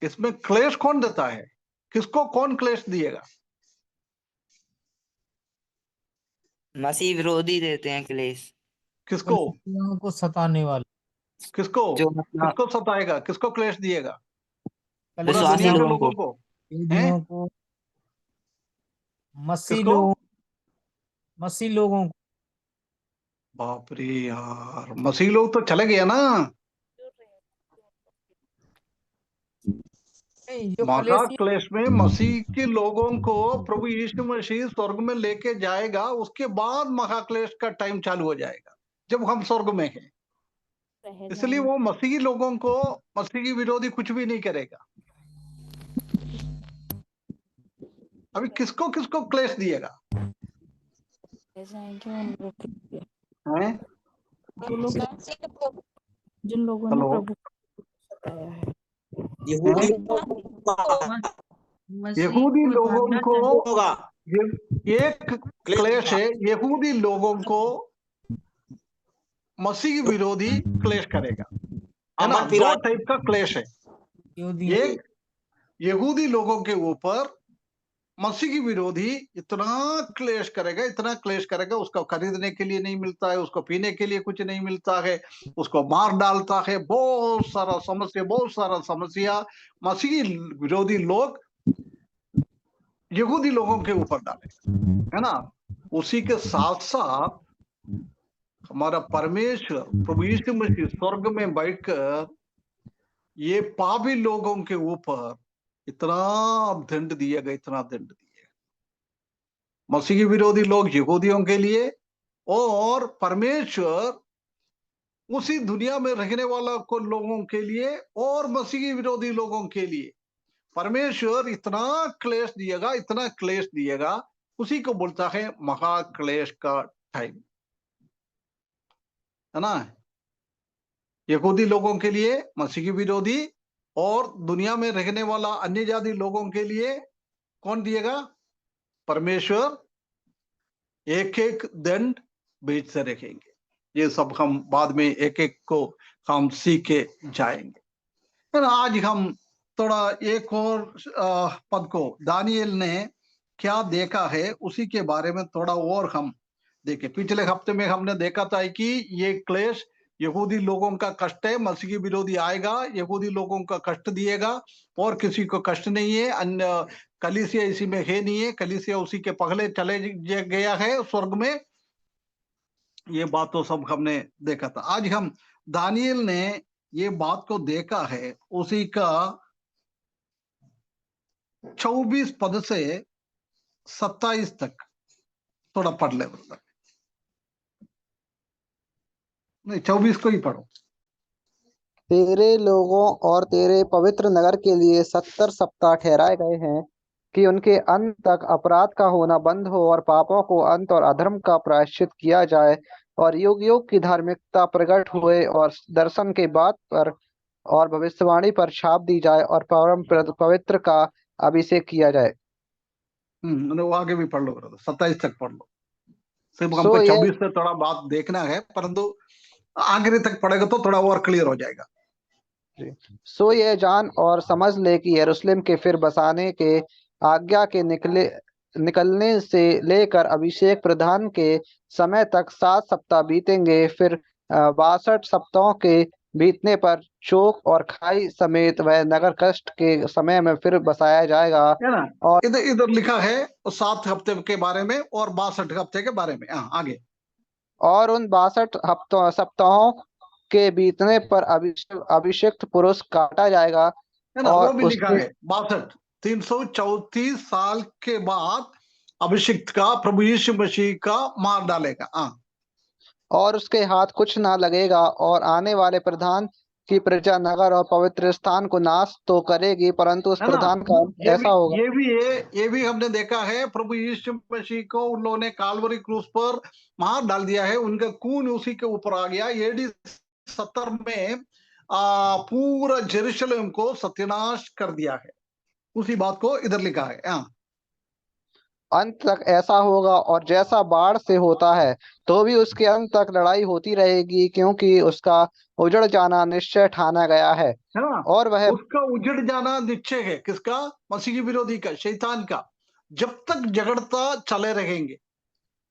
इसमें क्लेश कौन देता है? किसको कौन क्लेश दिएगा? मसीह विरोधी देते हैं क्लेश। किसको? कलीसियाओं को सताने वाले, किसको? जो मतलब किसको सताएगा? किसको क्लेश दिएगा? पूरा विश्वासी दुनिया के लोगों लोगों को। को? हैं? यहूदियों को, मसीह किसको? लोगों मसीह लोगों को। बाप रे यार, मसीह लोग तो चले गए ना। नहीं, जो महा कलीसिया क्लेश में मसीह के लोगों को प्रभु यीशु मसीह स्वर्ग में लेके जाएगा, उसके बाद महाक्लेश का टाइम चालू हो जाएगा, जब हम स्वर्ग में हैं। रह इसलिए जाएंगे। वो मसीही लोगों को, मसीही विरोधी कुछ भी नहीं करेगा। अभी किसको किसको क्लेश दिएगा? रह जाएंगे उन लोग के लिए, हैं? जो लोग, जिन लोगों ने हेलो? प्रभु को सताया है। यहूदी हैं? मसीह यहूदी को लोगों धारणा को करने होगा एक क्लेश है, यहूदी लोगों को मसीह विरोधी क्लेश करेगा, है ना। अमन दो फिराज टाइप का क्लेश है। यहूदी एक यहूदी लोगों के ऊपर मसीही विरोधी इतना क्लेश करेगा, इतना क्लेश करेगा, उसको खरीदने के लिए नहीं मिलता है, उसको पीने के लिए कुछ नहीं मिलता है, उसको मार डालता है, बहुत सारा समस्या, बहुत सारा समस्या मसीही विरोधी लोग यहूदी लोगों के ऊपर डाले, है ना। उसी के साथ साथ हमारा परमेश्वर प्रभु यीशु मसीह स्वर्ग में बैठकर ये पापी लोगों के ऊपर इतना दंड दिएगा, इतना दंड दिएगा, मसीही विरोधी लोग यहूदियों के लिए, और परमेश्वर उसी दुनिया में रहने वाला को लोगों के लिए, और मसीही विरोधी लोगों के लिए परमेश्वर इतना क्लेश दिएगा, इतना क्लेश दिएगा। उसी को बोलता है महाक्लेश का टाइम, है ना। यहूदी लोगों के लिए मसीही विरोधी, और दुनिया में रहने वाला अन्य जाति लोगों के लिए कौन दिएगा? परमेश्वर एक एक दंड भेजते रखेंगे। ये सब हम बाद में एक एक को हम सीखे जाएंगे, है ना। आज हम थोड़ा एक और पद को, दानियेल ने क्या देखा है उसी के बारे में थोड़ा और हम देखें। पिछले हफ्ते में हमने देखा था कि ये क्लेश यहूदी लोगों का कष्ट है, मसीही विरोधी आएगा, यहूदी लोगों का कष्ट दिएगा, और किसी को कष्ट नहीं है। अन्य कलीसिया इसी में है नहीं है, कलीसिया उसी के पगले चले गया है स्वर्ग में। ये बात तो सब हमने देखा था। आज हम दानियेल ने ये बात को देखा है, उसी का 24 पद से 27 तक थोड़ा पढ़ ले। नहीं, 24 को ही पढ़ो। तेरे लोगों और तेरे पवित्र नगर के लिए 70 सप्ताह ठहराए गए हैं कि उनके अंत तक अपराध का होना बंद हो और पापों को अंत और अधर्म का प्रायश्चित किया जाए, और युग युग की धार्मिकता प्रकट हुए और दर्शन के बात पर और भविष्यवाणी पर छाप दी जाए और परम पवित्र का अभिषेक किया जाए। वो आगे भी पढ़ लो, 27 तक पढ़ लो। सिर्फ सो हमको ये 24 से थोड़ा बात देखना है, परंतु आखिरी तक पढ़ेगा तो थोड़ा और क्लियर हो जाएगा। सो ये जान और समझ ले कि यरूशलेम के फिर बसाने के आज्ञा के निकलने से लेकर अभिषेक प्रधान के समय तक 7 सप्ताह बीतेंगे। फिर 62 सप्ताहों के बीतने पर शोक और खाई समेत वह नगर कष्ट के समय में फिर बसाया जाएगा। है ना। और इधर इधर लिखा है 7 हफ्ते के बारे में और 62 हफ्ते के बारे में। हाँ, आगे। और उन 62 हफ्तों सप्ताहों के बीतने पर अभिषिक्त पुरुष काटा जाएगा। है ना, और वो भी लिखा उसके है 62 334 साल के बाद अभिषिक्त का प्रभु यीशु मसीह का मार डालेगा। हाँ, और उसके हाथ कुछ ना लगेगा, और आने वाले प्रधान की प्रजा नगर और पवित्र स्थान को नाश तो करेगी, परंतु उस है ना। प्रधान का अंत ये ऐसा भी होगा। ये भी है, ये भी हमने देखा है। प्रभु यीशु मसीह को उन लोगों ने काल्वरी क्रूस पर मार डाल दिया है, उनका खून उसी के ऊपर आ गया। एडी 70 में पूरा जेरूशलेम को सत्यानाश कर दिया है। उसी बात को इधर लिखा है। हाँ, अंत तक ऐसा होगा, और जैसा बाढ़ से होता है तो भी उसके अंत तक लड़ाई होती रहेगी, क्योंकि उसका उजड़ जाना निश्चय ठाना गया है। है ना। और वह उसका उजड़ जाना निश्चय है। किसका? मसीह के विरोधी का, शैतान का। जब तक झगड़ता चले रहेंगे,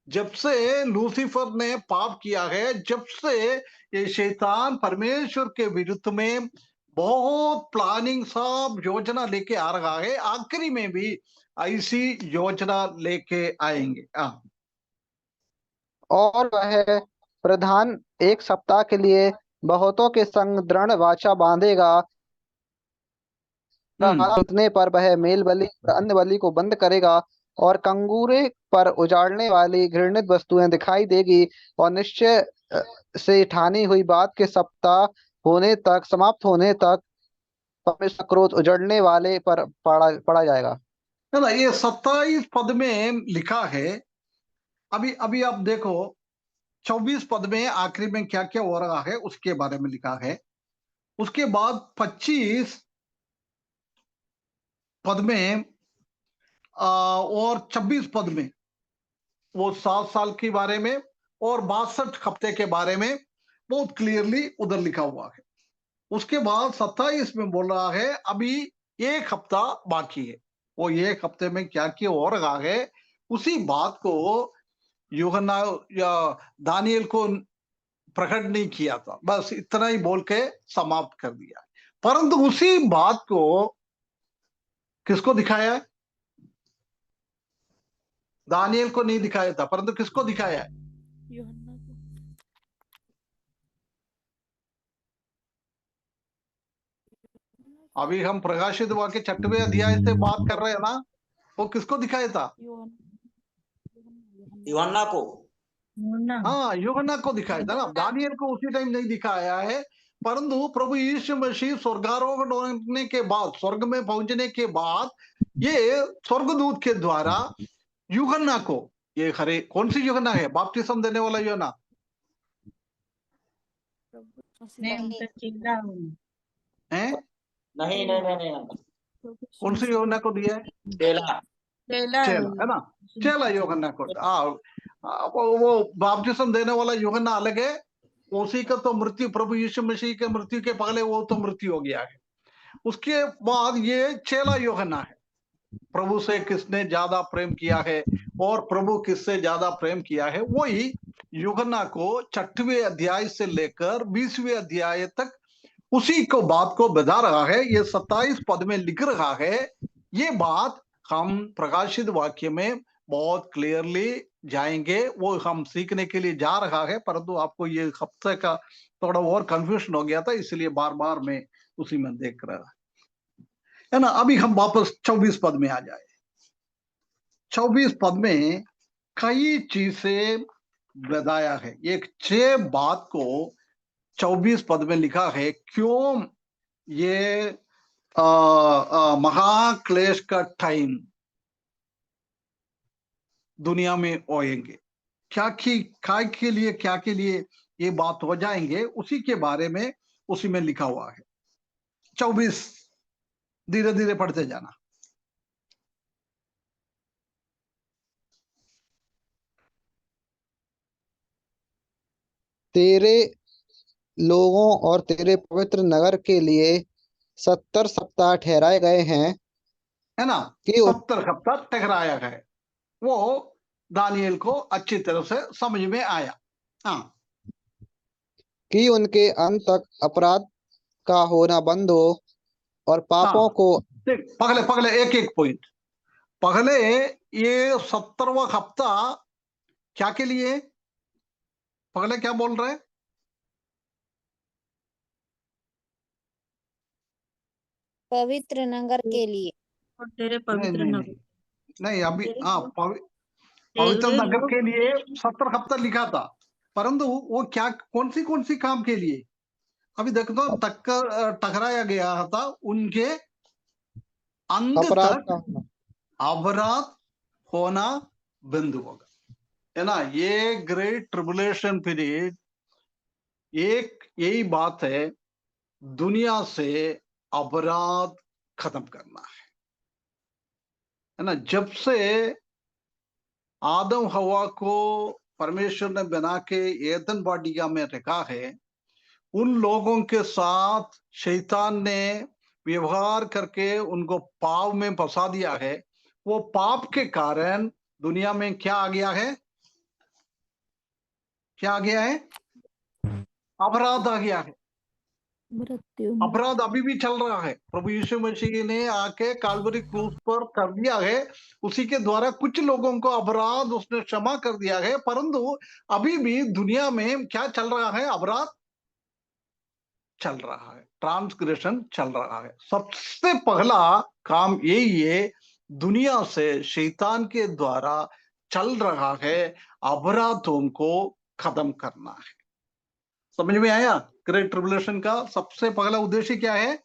जब से लूसीफर ने पाप किया है, जब से ये शैतान परमेश्वर के विरुद्ध में बहुत प्लानिंग सब योजना लेके आ रहा है, आखिरी में भी ऐसी योजना लेके आएंगे। हाँ, और वह प्रधान 1 सप्ताह के लिए बहुतों के संग दृढ़ वाचा बांधेगा। उतने पर वह मेल बलि और अन्य बलि को बंद करेगा, और कंगूरे पर उजाड़ने वाली घृणित वस्तुएं दिखाई देगी, और निश्चय से ठानी हुई बात के सप्ताह समाप्त होने तक परमेश्वर का क्रोध उजड़ने वाले पर पड़ा जाएगा। है ना। ये 27 पद में लिखा है। अभी अभी आप देखो, 24 पद में आखिरी में क्या क्या हो रहा है उसके बारे में लिखा है। उसके बाद 25 पद में और 26 पद में वो 7 साल के बारे में और 62 हफ्ते के बारे में बहुत क्लियरली उधर लिखा हुआ है। उसके बाद 27 में बोल रहा है अभी 1 हफ्ता बाकी है। वो 1 हफ्ते में क्या क्या हो रहा है उसी बात को यूहन्ना या दानियल को प्रकट नहीं किया था, बस इतना ही बोल के समाप्त कर दिया। परंतु उसी बात को किसको दिखाया है? दानियल को नहीं दिखाया था, परंतु किसको दिखाया है? यूहन्ना को। अभी हम प्रकाशित वाक्य 6वें अध्याय से बात कर रहे हैं ना, वो किसको दिखाया था? यूहन्ना को। हाँ, यूहन्ना को दिखाया था ना। दानियल को उसी टाइम नहीं दिखाया है, परंतु प्रभु यीशु मसीह स्वर्गारोहण होने के बाद, स्वर्ग में पहुंचने के बाद, ये स्वर्गदूत के द्वारा यूहन्ना को, ये खरे कौन सी यूहन्ना है? बपतिस्मा देने वाला यूहन्ना है? नहीं नहीं नहीं नहीं, कौन सी यूहन्ना को दिया है? चेला। चेला, है ना। चेला यूहन्ना को। वो बपतिस्मा देने वाला यूहन्ना अलग है। उसी का तो मृत्यु, प्रभु यीशु मसीह के मृत्यु के पहले वो तो मृत्यु हो गया है। उसके बाद ये चेला यूहन्ना है। प्रभु से किसने ज्यादा प्रेम किया है और प्रभु किससे ज्यादा प्रेम किया है, वही यूहन्ना को 6वें अध्याय से लेकर 20वें अध्याय तक उसी को बात को बता रहा है। ये 27 पद में लिख रहा है। ये बात हम प्रकाशित वाक्य में बहुत क्लियरली जाएंगे, वो हम सीखने के लिए जा रहा है। परंतु आपको ये हफ्ते का थोड़ा और कंफ्यूजन हो गया था, इसलिए बार बार मैं उसी में देख रहा है ना। अभी हम वापस 24 पद में आ जाए। 24 पद में कई चीजें बताया है। एक 6 बात को 24 पद में लिखा है, क्यों ये महाक्लेश का टाइम दुनिया में होएंगे, क्या के लिए ये बात हो जाएंगे, उसी के बारे में उसी में लिखा हुआ है। 24 धीरे धीरे पढ़ते जाना। तेरे लोगों और तेरे पवित्र नगर के लिए 70 सप्ताह ठहराए गए हैं, है ना। कि 70 हफ्ता टकराया है। वो दानियल को अच्छी तरह से समझ में आया। हाँ, कि उनके अंत तक अपराध का होना बंद हो और पापों हाँ, को देख पगले पगले एक एक पॉइंट। पगले ये 70वां हफ्ता क्या के लिए? पगले क्या बोल रहे हैं? पवित्र नगर के लिए। और तेरे नहीं पवित्र नहीं नगर नहीं नहीं, अभी तेरे हाँ पवित्र तेरे नगर लोग के लिए 70 हफ्ता लिखा था, परंतु वो क्या कौन सी काम के लिए? अभी देखो तो टकराया गया था उनके अंत अपराध तक का होना। अपराध होना बंद होगा, है ना। ये ग्रेट ट्रिबुलेशन पीरियड एक यही बात है, दुनिया से अपराध खत्म करना है ना। जब से आदम हवा को परमेश्वर ने बना के एदन वाटिका में रखा है, उन लोगों के साथ शैतान ने व्यवहार करके उनको पाप में फंसा दिया है। वो पाप के कारण दुनिया में क्या आ गया है? क्या आ गया है? अपराध आ गया है। मृत्यु अपराध अभी भी चल रहा है। प्रभु यीशु मसीह ने आके काल्वरी क्रूस पर कर दिया है, उसी के द्वारा कुछ लोगों को अपराध उसने क्षमा कर दिया है, परंतु अभी भी दुनिया में क्या चल रहा है? अपराध चल रहा है, ट्रांसग्रेशन चल रहा है। सबसे पहला काम यही है, दुनिया से शैतान के द्वारा चल रहा है अपराधों को खत्म करना है। समझ में आया? ग्रेट ट्रिबुलेशन का सबसे पहला उद्देश्य क्या है?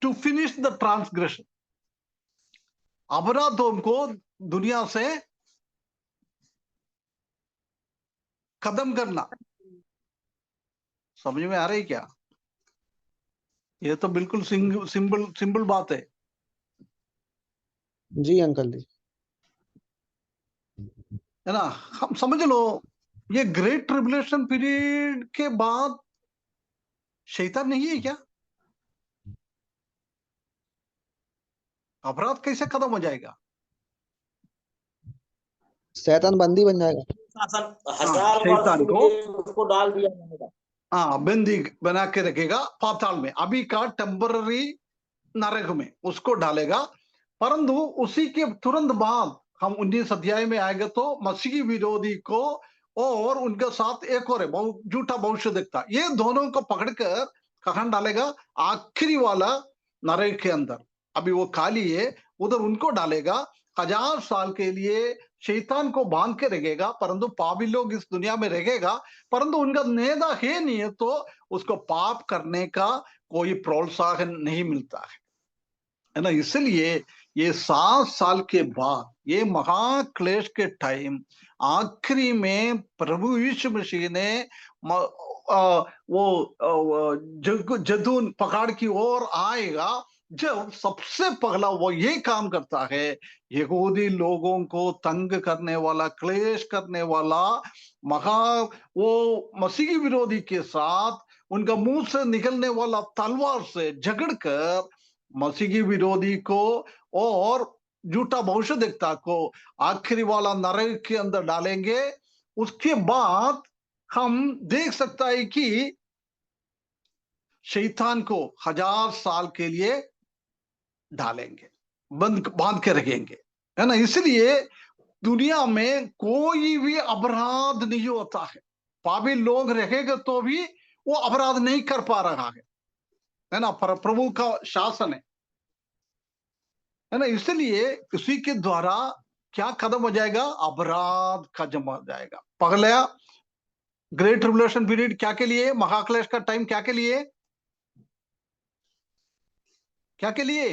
टू फिनिश द ट्रांसग्रेशन, अपराधों को दुनिया से खत्म करना। समझ में आ रही क्या? ये तो बिल्कुल सिंपल सिंपल बात है। जी अंकल जी। है ना। हम समझ लो, ये ग्रेट ट्रिबुलेशन पीरियड के बाद शैतान नहीं है क्या? अपराध कैसे खत्म हो जाएगा? शैतान बंदी बन जाएगा। शासन हाँ, 1000 वर्ष शैतान के को लिए उसको डाल दिया जाएगा। हाँ बंदी बना के रखेगा पाताल में, अभी का टेम्पररी नरक में उसको डालेगा। परंतु उसी के तुरंत बाद हम 19 अध्याय में आएंगे तो मसीही विरोधी को और उनके साथ एक और है झूठा भविष्य देखता, ये दोनों को पकड़कर कहां डालेगा? आखिरी वाला नरक के अंदर। अभी वो खाली है, उधर उनको डालेगा। 1000 साल के लिए शैतान को बांध के रखेगा, परंतु पापी लोग इस दुनिया में रहेगा, परंतु उनका नेदा है नहीं है, तो उसको पाप करने का कोई प्रोत्साहन नहीं मिलता है ना। इसलिए ये 7 साल के बाद, ये महाक्लेश के टाइम आखिरी में प्रभु यीशु मसीह ने जदून पहाड़ की ओर आएगा, जब सबसे पहला वो ये काम करता है, यहूदी लोगों को तंग करने वाला, क्लेश करने वाला वो मसीही विरोधी के साथ उनका मुंह से निकलने वाला तलवार से झगड़कर मसीही विरोधी को और झूठा भविष्यद्वक्ता को आखिरी वाला नरक के अंदर डालेंगे। उसके बाद हम देख सकता है कि शैतान को 1000 साल के लिए डालेंगे, बांध के रखेंगे, है ना। इसलिए दुनिया में कोई भी अपराध नहीं होता है। पापी लोग रहेंगे तो भी वो अपराध नहीं कर पा रहा है ना। प्रभु का शासन है ना। इसलिए उसी के द्वारा क्या खत्म हो जाएगा? अपराध खत्म हो जाएगा। पहला ग्रेट ट्रिबुलेशन पीरियड क्या के लिए? महाक्लेश का टाइम क्या के लिए? क्या के लिए?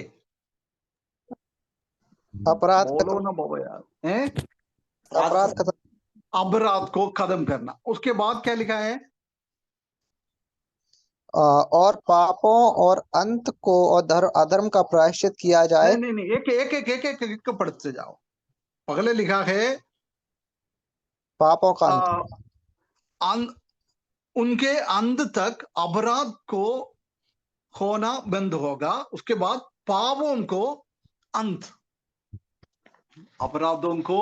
अपराध बोलो खत्म। ना बाबा यार, हैं? अपराध खत्म। अपराध को खत्म करना। उसके बाद क्या लिखा है? और पापों और अंत को और अधर्म का प्रायश्चित किया जाए। नहीं नहीं नहीं, एक को पढ़ते जाओ। पहले लिखा है पापों का अंत। उनके अंत तक अपराध को होना बंद होगा। उसके बाद पापों को अंत, अपराधों को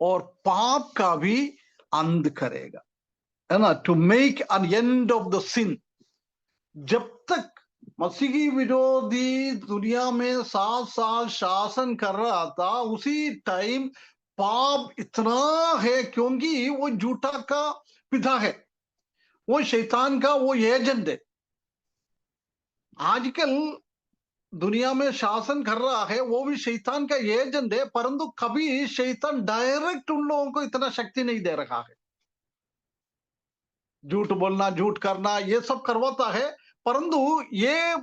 और पाप का भी अंत करेगा। है ना, to make an end of the sin. जब तक मसीही विरोधी दुनिया में 7 साल शासन कर रहा था, उसी टाइम पाप इतना है, क्योंकि वो झूठा का पिता है, वो शैतान का वो एजेंट है। आजकल दुनिया में शासन कर रहा है, वो भी शैतान का एजेंट है, परंतु कभी शैतान डायरेक्ट उन लोगों को इतना शक्ति नहीं दे रखा है। झूठ बोलना, झूठ करना, ये सब करवाता है, परंतु ये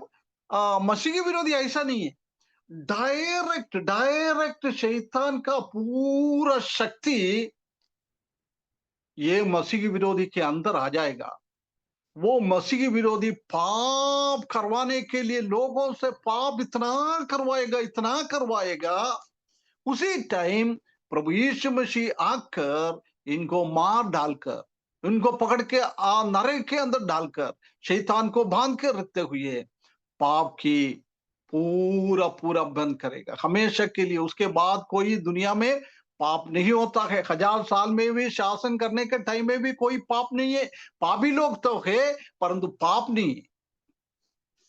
मसीही विरोधी ऐसा नहीं है। डायरेक्ट शैतान का पूरा शक्ति ये मसीही विरोधी के अंदर आ जाएगा। वो मसीही विरोधी पाप करवाने के लिए लोगों से पाप इतना करवाएगा, उसी टाइम प्रभु यीशु मसीह आकर इनको मार डालकर, इनको पकड़ के नरक के अंदर डालकर, शैतान को बांध के रखते हुए पाप की पूरा बंद करेगा हमेशा के लिए। उसके बाद कोई दुनिया में पाप नहीं होता है। 1000 साल में भी शासन करने के टाइम में भी कोई पाप नहीं है। पापी लोग तो है, परंतु पाप नहीं।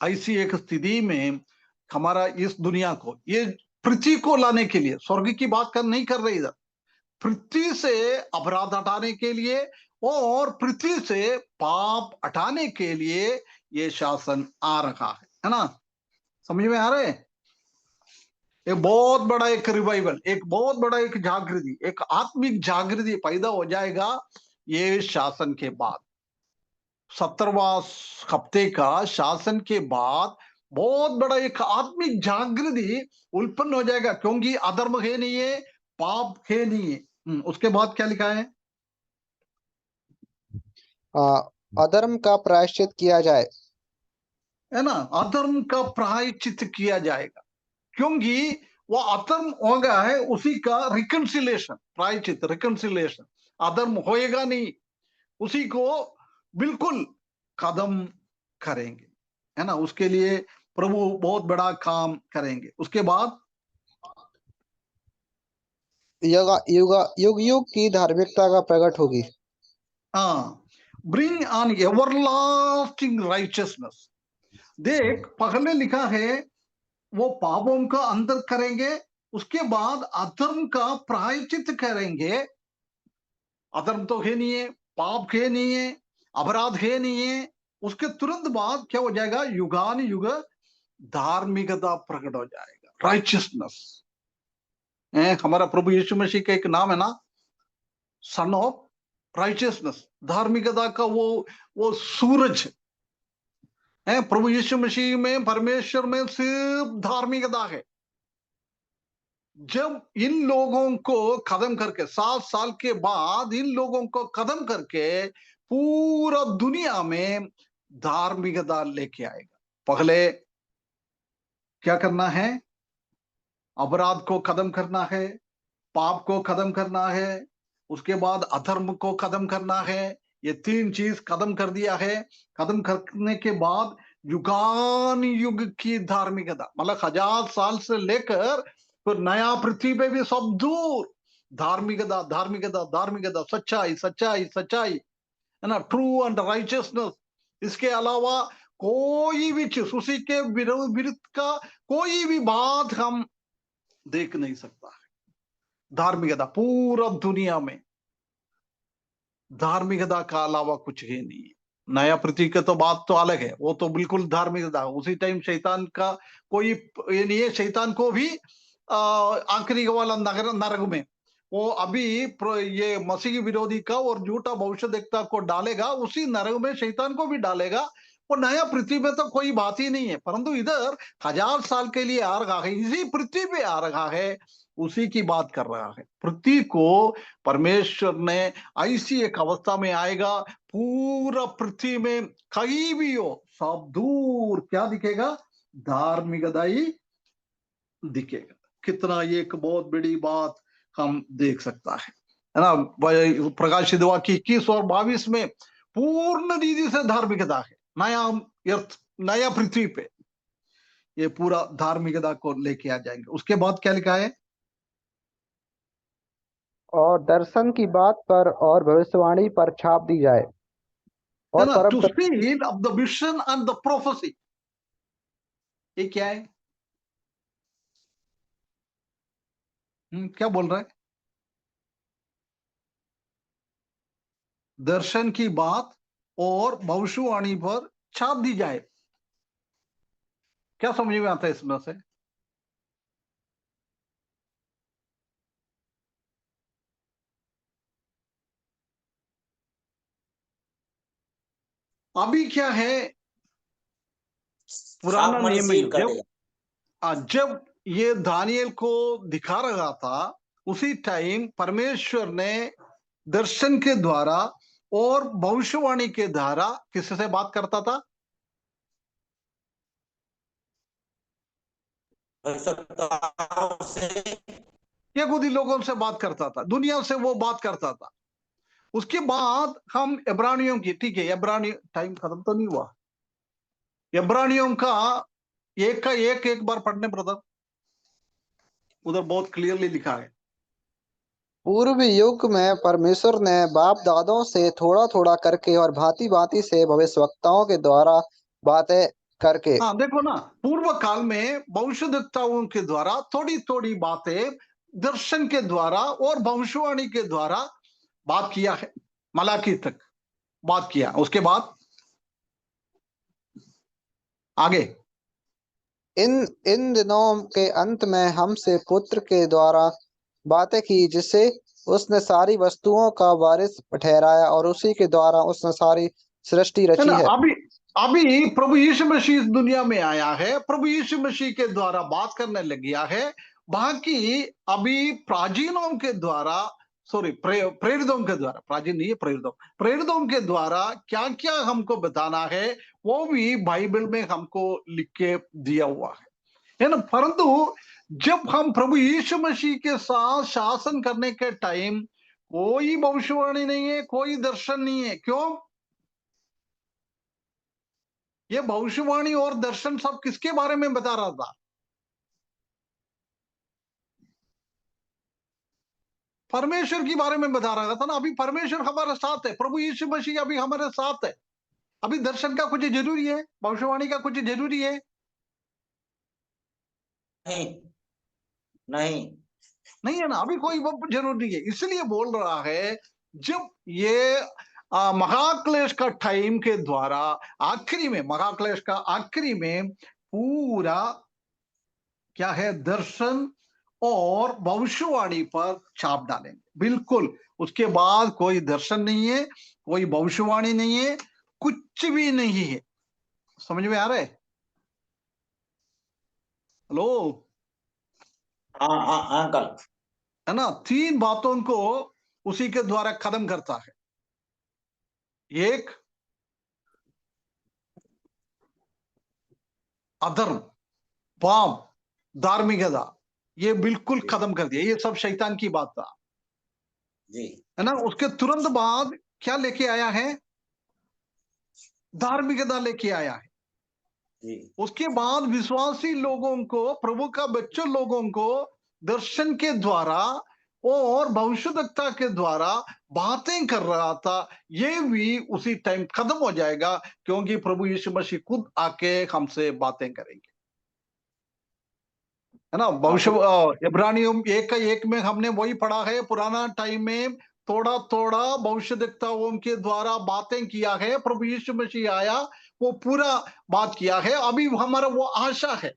ऐसी एक स्थिति में हमारा इस दुनिया को, ये पृथ्वी को लाने के लिए, स्वर्ग की बात नहीं कर रहे इधर, पृथ्वी से अपराध हटाने के लिए और पृथ्वी से पाप हटाने के लिए ये शासन आ रहा है ना। समझ में आ रहा है? एक बहुत बड़ा एक रिवाइवल, एक बहुत बड़ा एक जागृति, एक आत्मिक जागृति पैदा हो जाएगा ये शासन के बाद। 70वां हफ्ते का शासन के बाद बहुत बड़ा एक आत्मिक जागृति उत्पन्न हो जाएगा, क्योंकि अधर्म है नहीं है, पाप है नहीं है। उसके बाद क्या लिखा है? अधर्म का प्रायश्चित किया जाए, है ना, अधर्म का प्रायश्चित किया जाएगा, क्योंकि वो अधर्म हो गया है, उसी का रिकंसिलेशन, प्रायश्चित रिकंसिलेशन। अधर्म होएगा नहीं, उसी को बिल्कुल खत्म करेंगे, है ना। उसके लिए प्रभु बहुत बड़ा काम करेंगे। उसके बाद युग युग की धार्मिकता का प्रकट होगी। Bring on everlasting righteousness. देख, पहले लिखा है वो पापों का अंतर करेंगे, उसके बाद अधर्म का प्रायश्चित करेंगे। अधर्म तो है नहीं है, पाप है नहीं है, अपराध है नहीं है, उसके तुरंत बाद क्या हो जाएगा? युगान युग धार्मिकता प्रकट हो जाएगा, राइचियसनेस। हमारा प्रभु यीशु मसीह का एक नाम है ना, सन ऑफ राइचियसनेस, धार्मिकता का वो सूरज है। प्रभु यीशु मसीह में, परमेश्वर में सिर्फ धार्मिकता है। जब इन लोगों को खत्म करके, 7 साल के बाद इन लोगों को खत्म करके पूरा दुनिया में धार्मिकता लेके आएगा। पहले क्या करना है? अपराध को खत्म करना है, पाप को खत्म करना है, उसके बाद अधर्म को खत्म करना है। ये 3 चीज खत्म कर दिया है। खत्म करने के बाद युगान युग की धार्मिकता, मतलब 1000 साल से लेकर फिर नया पृथ्वी पे भी सब दूर धार्मिकता, धार्मिकता, धार्मिकता, सच्चाई, सच्चाई, सच्चाई, है ना, ट्रू एंड राइचियसनेस। इसके अलावा कोई भी चीज, उसी के विरुद्ध का कोई भी बात हम देख नहीं सकता है। धार्मिकता पूरा दुनिया में, धार्मिकता का अलावा कुछ ही नहीं है। नया पृथ्वी का तो बात तो अलग है, वो तो बिल्कुल धार्मिकता। उसी टाइम शैतान का कोई ये नहीं है। शैतान को भी आखिरी वाला नरक में वो अभी ये मसीह विरोधी का और झूठा भविष्यद्वक्ता को डालेगा, उसी नरक में शैतान को भी डालेगा। वो नया पृथ्वी में तो कोई बात ही नहीं है, परंतु इधर 1000 साल के लिए आ रहा है, इसी पृथ्वी पे आ रहा है, उसी की बात कर रहा है। पृथ्वी को परमेश्वर ने ऐसी एक अवस्था में आएगा, पूरा पृथ्वी में कहीं भी हो, सब दूर क्या दिखेगा? धार्मिकता ही दिखेगा। कितना ये एक बहुत बड़ी बात हम देख सकता है ना। प्रकाशित वाक्य 21 और 22 में पूर्ण रीति से धार्मिकता है। नया अर्थ, नया पृथ्वी पे ये पूरा धार्मिकता को लेके आ जाएंगे। उसके बाद क्या लिखा है? और दर्शन की बात पर और भविष्यवाणी पर छाप दी जाए। है और ना, परम टू कर, speak of the vision and the prophecy. ये क्या है? क्या बोल रहा है? दर्शन की बात और भविष्यवाणी पर छाप दी जाए। क्या समझ में आता है इसमें से? अभी क्या है, पुराना छाप माने नियम में सील कर देगा। जब ये दानियल को दिखा रहा था, उसी टाइम परमेश्वर ने दर्शन के द्वारा और भविष्यवाणी के द्वारा किससे बात करता था? भविष्यवक्ताओं से। यहूदी लोगों से बात करता था, दुनिया से वो बात करता था। उसके बाद हम इब्रानियों की, ठीक है, इब्रानी टाइम खत्म तो नहीं हुआ। इब्रानियों का एक बार पढ़ने ब्रदर, उधर बहुत क्लियरली लिखा है। पूर्व युग में परमेश्वर ने बाप दादों से थोड़ा थोड़ा करके और भांति भांति से भविष्यवक्ताओं के द्वारा बातें करके। हाँ देखो ना, पूर्व काल में भविष्यद्वक्ताओं के द्वारा थोड़ी थोड़ी बातें दर्शन के द्वारा और भविष्यवाणी के द्वारा बात किया है, मलाकी तक बात किया। उसके बाद आगे, इन इन दिनों के अंत में हमसे पुत्र के द्वारा बातें की, जिसे उसने सारी वस्तुओं का वारिस ठहराया और उसी के द्वारा उसने सारी सृष्टि है रची ना। है। अभी अभी प्रभु यीशु मसीह इस दुनिया में आया है, प्रभु यीशु मसीह के द्वारा बात करने लग गया है। बाकी अभी प्राचीनों के द्वारा, सॉरी प्रेरितों के द्वारा, प्राचीन नहीं है, प्रेरितों के द्वारा क्या क्या हमको बताना है, वो भी बाइबल में हमको लिख के दिया हुआ है ना। परंतु जब हम प्रभु यीशु मसीह के साथ शासन करने के टाइम कोई भविष्यवाणी नहीं है, कोई दर्शन नहीं है। क्यों? ये भविष्यवाणी और दर्शन सब किसके बारे में बता रहा था? परमेश्वर के बारे में बता रहा था ना। अभी परमेश्वर हमारे साथ है, प्रभु यीशु मसीह अभी हमारे साथ है। अभी दर्शन का कुछ जरूरी है? भविष्यवाणी का कुछ जरूरी है? नहीं, नहीं। नहीं है ना, अभी कोई वो जरूरी नहीं है। इसलिए बोल रहा है, जब ये महाक्लेश का टाइम के द्वारा आखिरी में, महाक्लेश का आखिरी में पूरा क्या है, दर्शन और भविष्यवाणी पर छाप डालेंगे, बिल्कुल। उसके बाद कोई दर्शन नहीं है, कोई भविष्यवाणी नहीं है, कुछ भी नहीं है। समझ में आ रहा है? हेलो, हाँ हाँ अंकल। है ना। तीन बातों को उसी के द्वारा खत्म करता है। एक, अधर्म, पाप, धार्मिकता, ये बिल्कुल खत्म कर दिया। ये सब शैतान की बात था, जी है ना। उसके तुरंत बाद क्या लेके आया है? धार्मिकता लेके आया है। जी उसके बाद विश्वासी लोगों को, प्रभु का बच्चों लोगों को दर्शन के द्वारा और भविष्यद्वक्ता के द्वारा बातें कर रहा था। ये भी उसी टाइम खत्म हो जाएगा, क्योंकि प्रभु यीशु मसीह खुद आके हमसे बातें करेंगे, है ना। भविष्य इब्रानियों 1:1 में हमने वही पढ़ा है। पुराना टाइम में थोड़ा थोड़ा भविष्यद्वक्ताओं के द्वारा बातें किया है, प्रभु यीशु मसीह आया, वो पूरा बात किया है। अभी हमारा वो आशा है।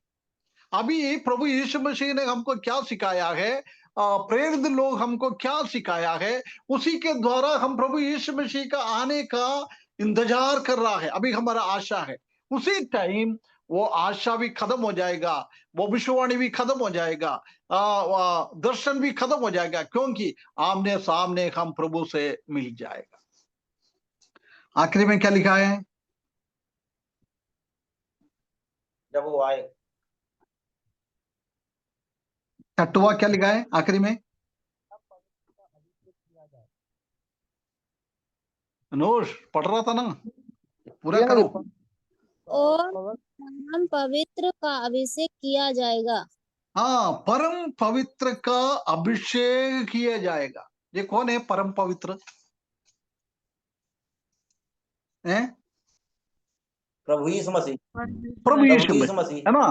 अभी प्रभु यीशु मसीह ने हमको क्या सिखाया है, प्रेरित लोग हमको क्या सिखाया है, उसी के द्वारा हम प्रभु यीशु मसीह का आने का इंतजार कर रहा है। अभी हमारा आशा है। उसी टाइम वो आशा भी खत्म हो जाएगा, भविष्यवाणी भी खत्म हो जाएगा, दर्शन भी खत्म हो जाएगा, क्योंकि आमने सामने हम प्रभु से मिल जाएगा। आखिरी में क्या लिखा है? जब वो आए। छठवा क्या लिखा है आखिरी में? नोश पढ़ रहा था ना, पूरा करो। और परम पवित्र का अभिषेक किया जाएगा। हाँ, परम पवित्र का अभिषेक किया जाएगा। ये कौन है परम पवित्र? हैं? प्रभु यीशु मसीह, प्रभु प्रभु यीशु यीशु मसीह, मसीह, है ना?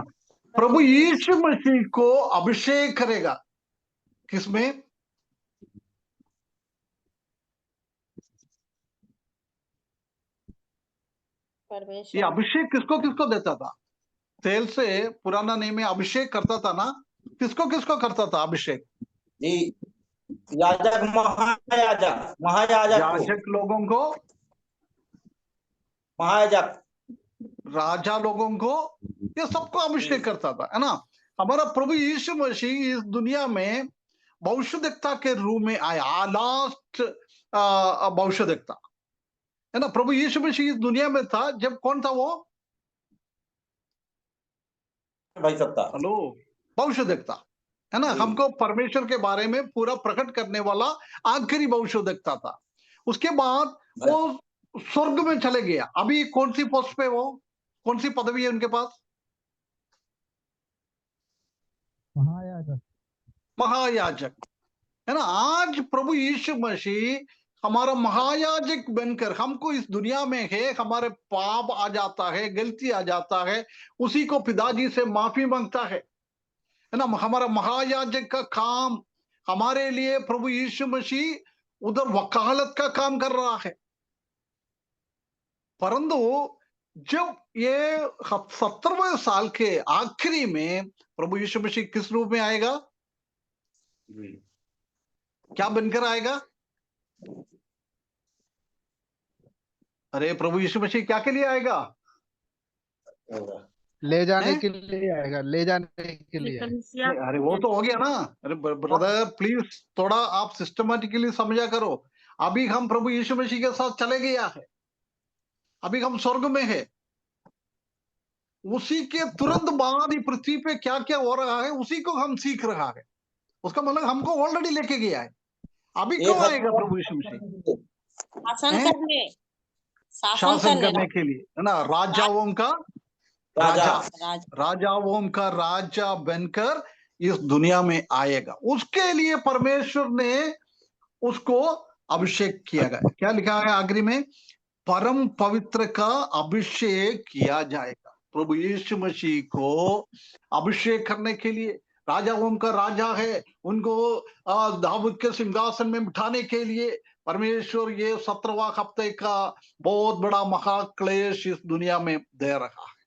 प्रभु यीशु मसीह को अभिषेक करेगा किसमें? ये परमेश्वर अभिषेक किसको किसको देता था? तेल से पुराना नियम में अभिषेक करता था ना, किसको किसको करता था अभिषेक? जी, याजक, महायाजक, महायाजक को, याजक लोगों को, महायाजक, राजा लोगों को, ये सबको अभिषेक करता था, है ना? हमारा प्रभु यीशु मसीह इस दुनिया में भविष्यद्वक्ता के रूप में आया, लास्ट भविष्यद्वक्ता, है ना? प्रभु यीशु मसीह इस दुनिया में था जब कौन था वो? भाई सकता, हेलो, भविष्यद्वक्ता, है ना? जी। हमको परमेश्वर के बारे में पूरा प्रकट करने वाला आखिरी भविष्यद्वक्ता था। उसके बाद वो स्वर्ग में चले गया। अभी कौन सी पोस्ट पे वो, कौन सी पदवी है उनके पास? महायाजक। महायाजक, है ना? आज प्रभु यीशु मसीह हमारा महायाजक बनकर हमको इस दुनिया में है, हमारे पाप आ जाता है, गलती आ जाता है, उसी को पिताजी से माफी मांगता है ना? हमारा महायाजक का काम हमारे लिए प्रभु यीशु मसीह उधर वकालत का काम कर रहा है। परंतु जब ये 70वें साल के आखिरी में प्रभु यीशु मसीह किस रूप में आएगा? क्या बनकर आएगा? अरे प्रभु यीशु मसीह क्या के लिए आएगा? ले जाने हैं? के लिए आएगा, ले जाने के लिए। कलीसिया नहीं, अरे वो तो हो गया ना। अरे ब्रदर प्लीज थोड़ा आप सिस्टमेटिकली समझा करो। अभी हम प्रभु यीशु मसीह के साथ चले गया है, अभी हम स्वर्ग में है। उसी के तुरंत बाद ही पृथ्वी पे क्या क्या हो रहा है उसी को हम सीख रहा है। उसका मतलब हमको ऑलरेडी लेके गया है। अभी क्यों आएगा प्रभु यीशु मसीह? शासन हैं? करने, शासन करने के लिए, है ना? राजाओं का राजा, राजाओं का राजा बनकर इस दुनिया में आएगा। उसके लिए परमेश्वर ने उसको अभिषेक किया गया। क्या लिखा है आखिरी में? परम पवित्र का अभिषेक किया जाएगा। प्रभु यीशु मसीह को अभिषेक करने के लिए, राजाओं का राजा है, उनको दाऊद के सिंहासन में बिठाने के लिए परमेश्वर ये 17वां हफ्ते का बहुत बड़ा महाक्लेश इस दुनिया में दे रहा है।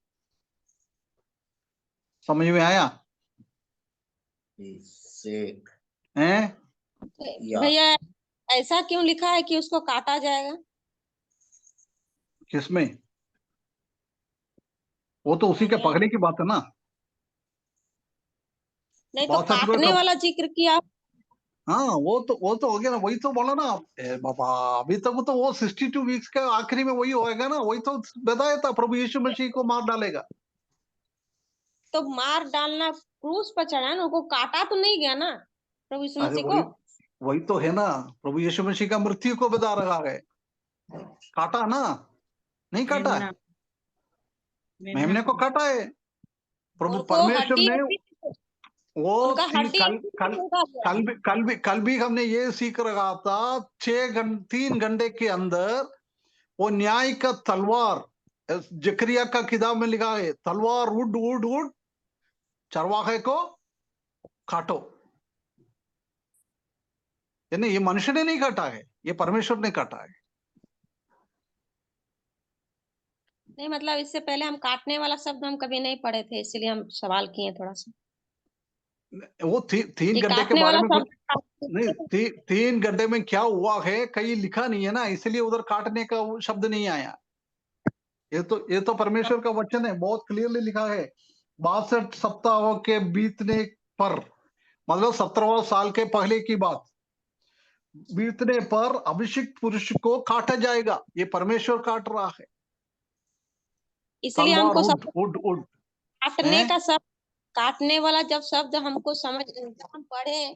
समझ में आया? हैं? भैया ऐसा क्यों लिखा है कि उसको काटा जाएगा? किसमें? वो तो उसी के पकड़ने की बात है ना। नहीं तो 62 काटने वाला जिक्र किया। हाँ, वो तो हो गया ना। वही तो बोला ना बाबा, अभी तक तो वो 62 वीक्स का आखिरी में वही होएगा ना। वही तो बताया था, प्रभु यीशु मसीह को मार डालेगा। तो मार डालना, क्रूस पर चढ़ा ना, उनको काटा तो नहीं गया ना प्रभु यीशु अरे मसीह को? वही तो है ना। प्रभु यीशु मसीह का मृत्यु को बता रहा है। काटा ना? नहीं काटा है? मेमने को काटा है। प्रभु उनको परमेश्वर हड्डी ने वो उनका हड्डी कल भी हमने ये सीख रहा था। 3 घंटे के अंदर वो न्याय का तलवार, जकरिया का किताब में लिखा है, तलवार उड़ उड़ उड़ चरवाहे को काटो। यानी ये मनुष्य ने नहीं काटा है, ये परमेश्वर ने काटा है। नहीं, मतलब इससे पहले हम काटने वाला शब्द हम कभी नहीं पढ़े थे, इसलिए हम सवाल किए थोड़ा सा। वो 3 घंटे के काटने बारे वाला में कुछ शब्द नहीं। 3 घंटे में क्या हुआ है कहीं लिखा नहीं है ना, इसलिए उधर काटने का वो शब्द नहीं आया। ये तो परमेश्वर का वचन है, बहुत क्लियरली लिखा है। 62 सप्ताहों के बीतने पर, मतलब 17वां साल के पहले की बात, बीतने पर अभिषिक्त पुरुष को काटा जाएगा। ये परमेश्वर काट रहा है। इसलिए तलवार हमको उड़ सब उड़ उड़ काटने हैं? का शब्द, काटने वाला जब शब्द हमको समझ, हम पढ़े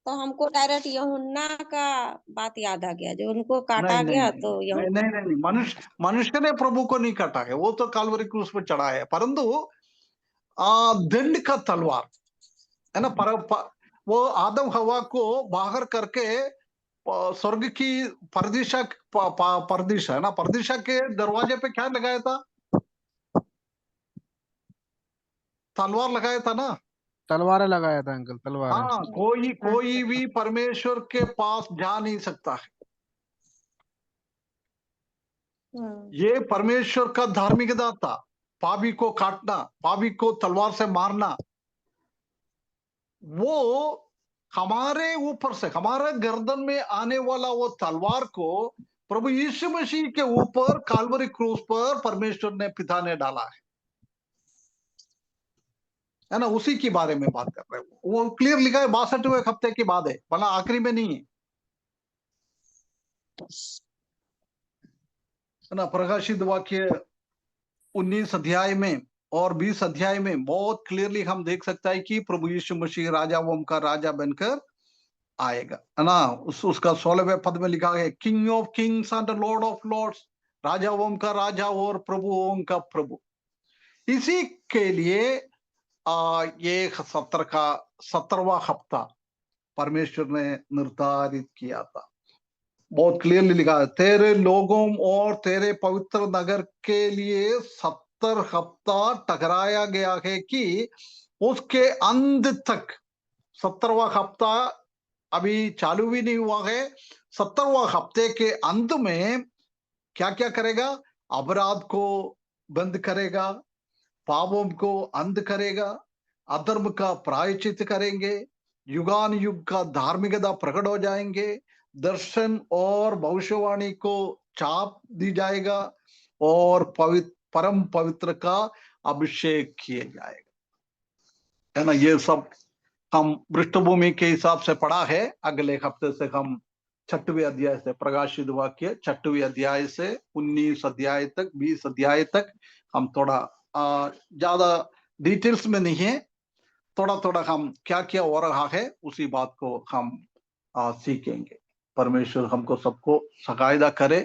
तो हमको डायरेक्ट यूहन्ना का बात याद आ गया, जो उनको काटा नहीं नहीं गया नहीं तो नहीं नहीं नहीं, नहीं। मनुष्य ने प्रभु को नहीं काटा है, वो तो काल्वरी क्रूस पर चढ़ा है। परंतु दंड का तलवार, है ना? वो आदम हवा को बाहर करके स्वर्ग की परदिशा परदिशा है ना, परदिशा के दरवाजे पे क्या लगाया था? तलवार लगाया था ना। तलवार लगाया था अंकल, तलवार। हाँ, कोई भी परमेश्वर के पास जा नहीं सकता है। ये परमेश्वर का धार्मिकता था, पापी को काटना, पापी को तलवार से मारना। वो हमारे ऊपर से, हमारे गर्दन में आने वाला वो तलवार को प्रभु यीशु मसीह के ऊपर काल्वरी क्रूस पर परमेश्वर ने, पिता ने डाला है ना। उसी के बारे में बात कर रहे हैं। वो क्लियर लिखा है, 62वें हफ्ते की बात है, भला आखिरी में नहीं है ना। प्रकाशित वाक्य 19 अध्याय में और 20 अध्याय में बहुत क्लियरली हम देख सकता है कि प्रभु यीशु मसीह राजाओं का राजा बनकर आएगा, है ना। उसका 16वें पद में लिखा है, king of kings and lord of lords, राजाओं का राजा और प्रभुओं का प्रभु। इसी के लिए ये 17वां हफ्ता परमेश्वर ने निर्धारित किया था। बहुत क्लियरली लिखा है, तेरे लोगों और तेरे पवित्र नगर के लिए 70 हफ्ता ठहराया गया है कि उसके अंत तक, 70वां हफ्ता अभी चालू भी नहीं हुआ है, 70वां हफ्ते के अंत में क्या क्या करेगा? अपराध को बंद करेगा, पापों को अंत करेगा, अधर्म का प्रायश्चित करेंगे, युगान युग का धार्मिकता प्रकट हो जाएंगे, दर्शन और भविष्यवाणी को चाप दी जाएगा और परम पवित्र का अभिषेक किए जाएगा, है ना। ये सब हम पृष्ठभूमि के हिसाब से पढ़ा है। अगले हफ्ते से हम 6वें अध्याय से, प्रकाशित वाक्य 6वें अध्याय से 19 अध्याय तक, 20 अध्याय तक हम थोड़ा ज्यादा डिटेल्स में नहीं है, थोड़ा थोड़ा हम क्या क्या हो रहा है उसी बात को हम सीखेंगे। परमेश्वर हमको सबको सहायता करे।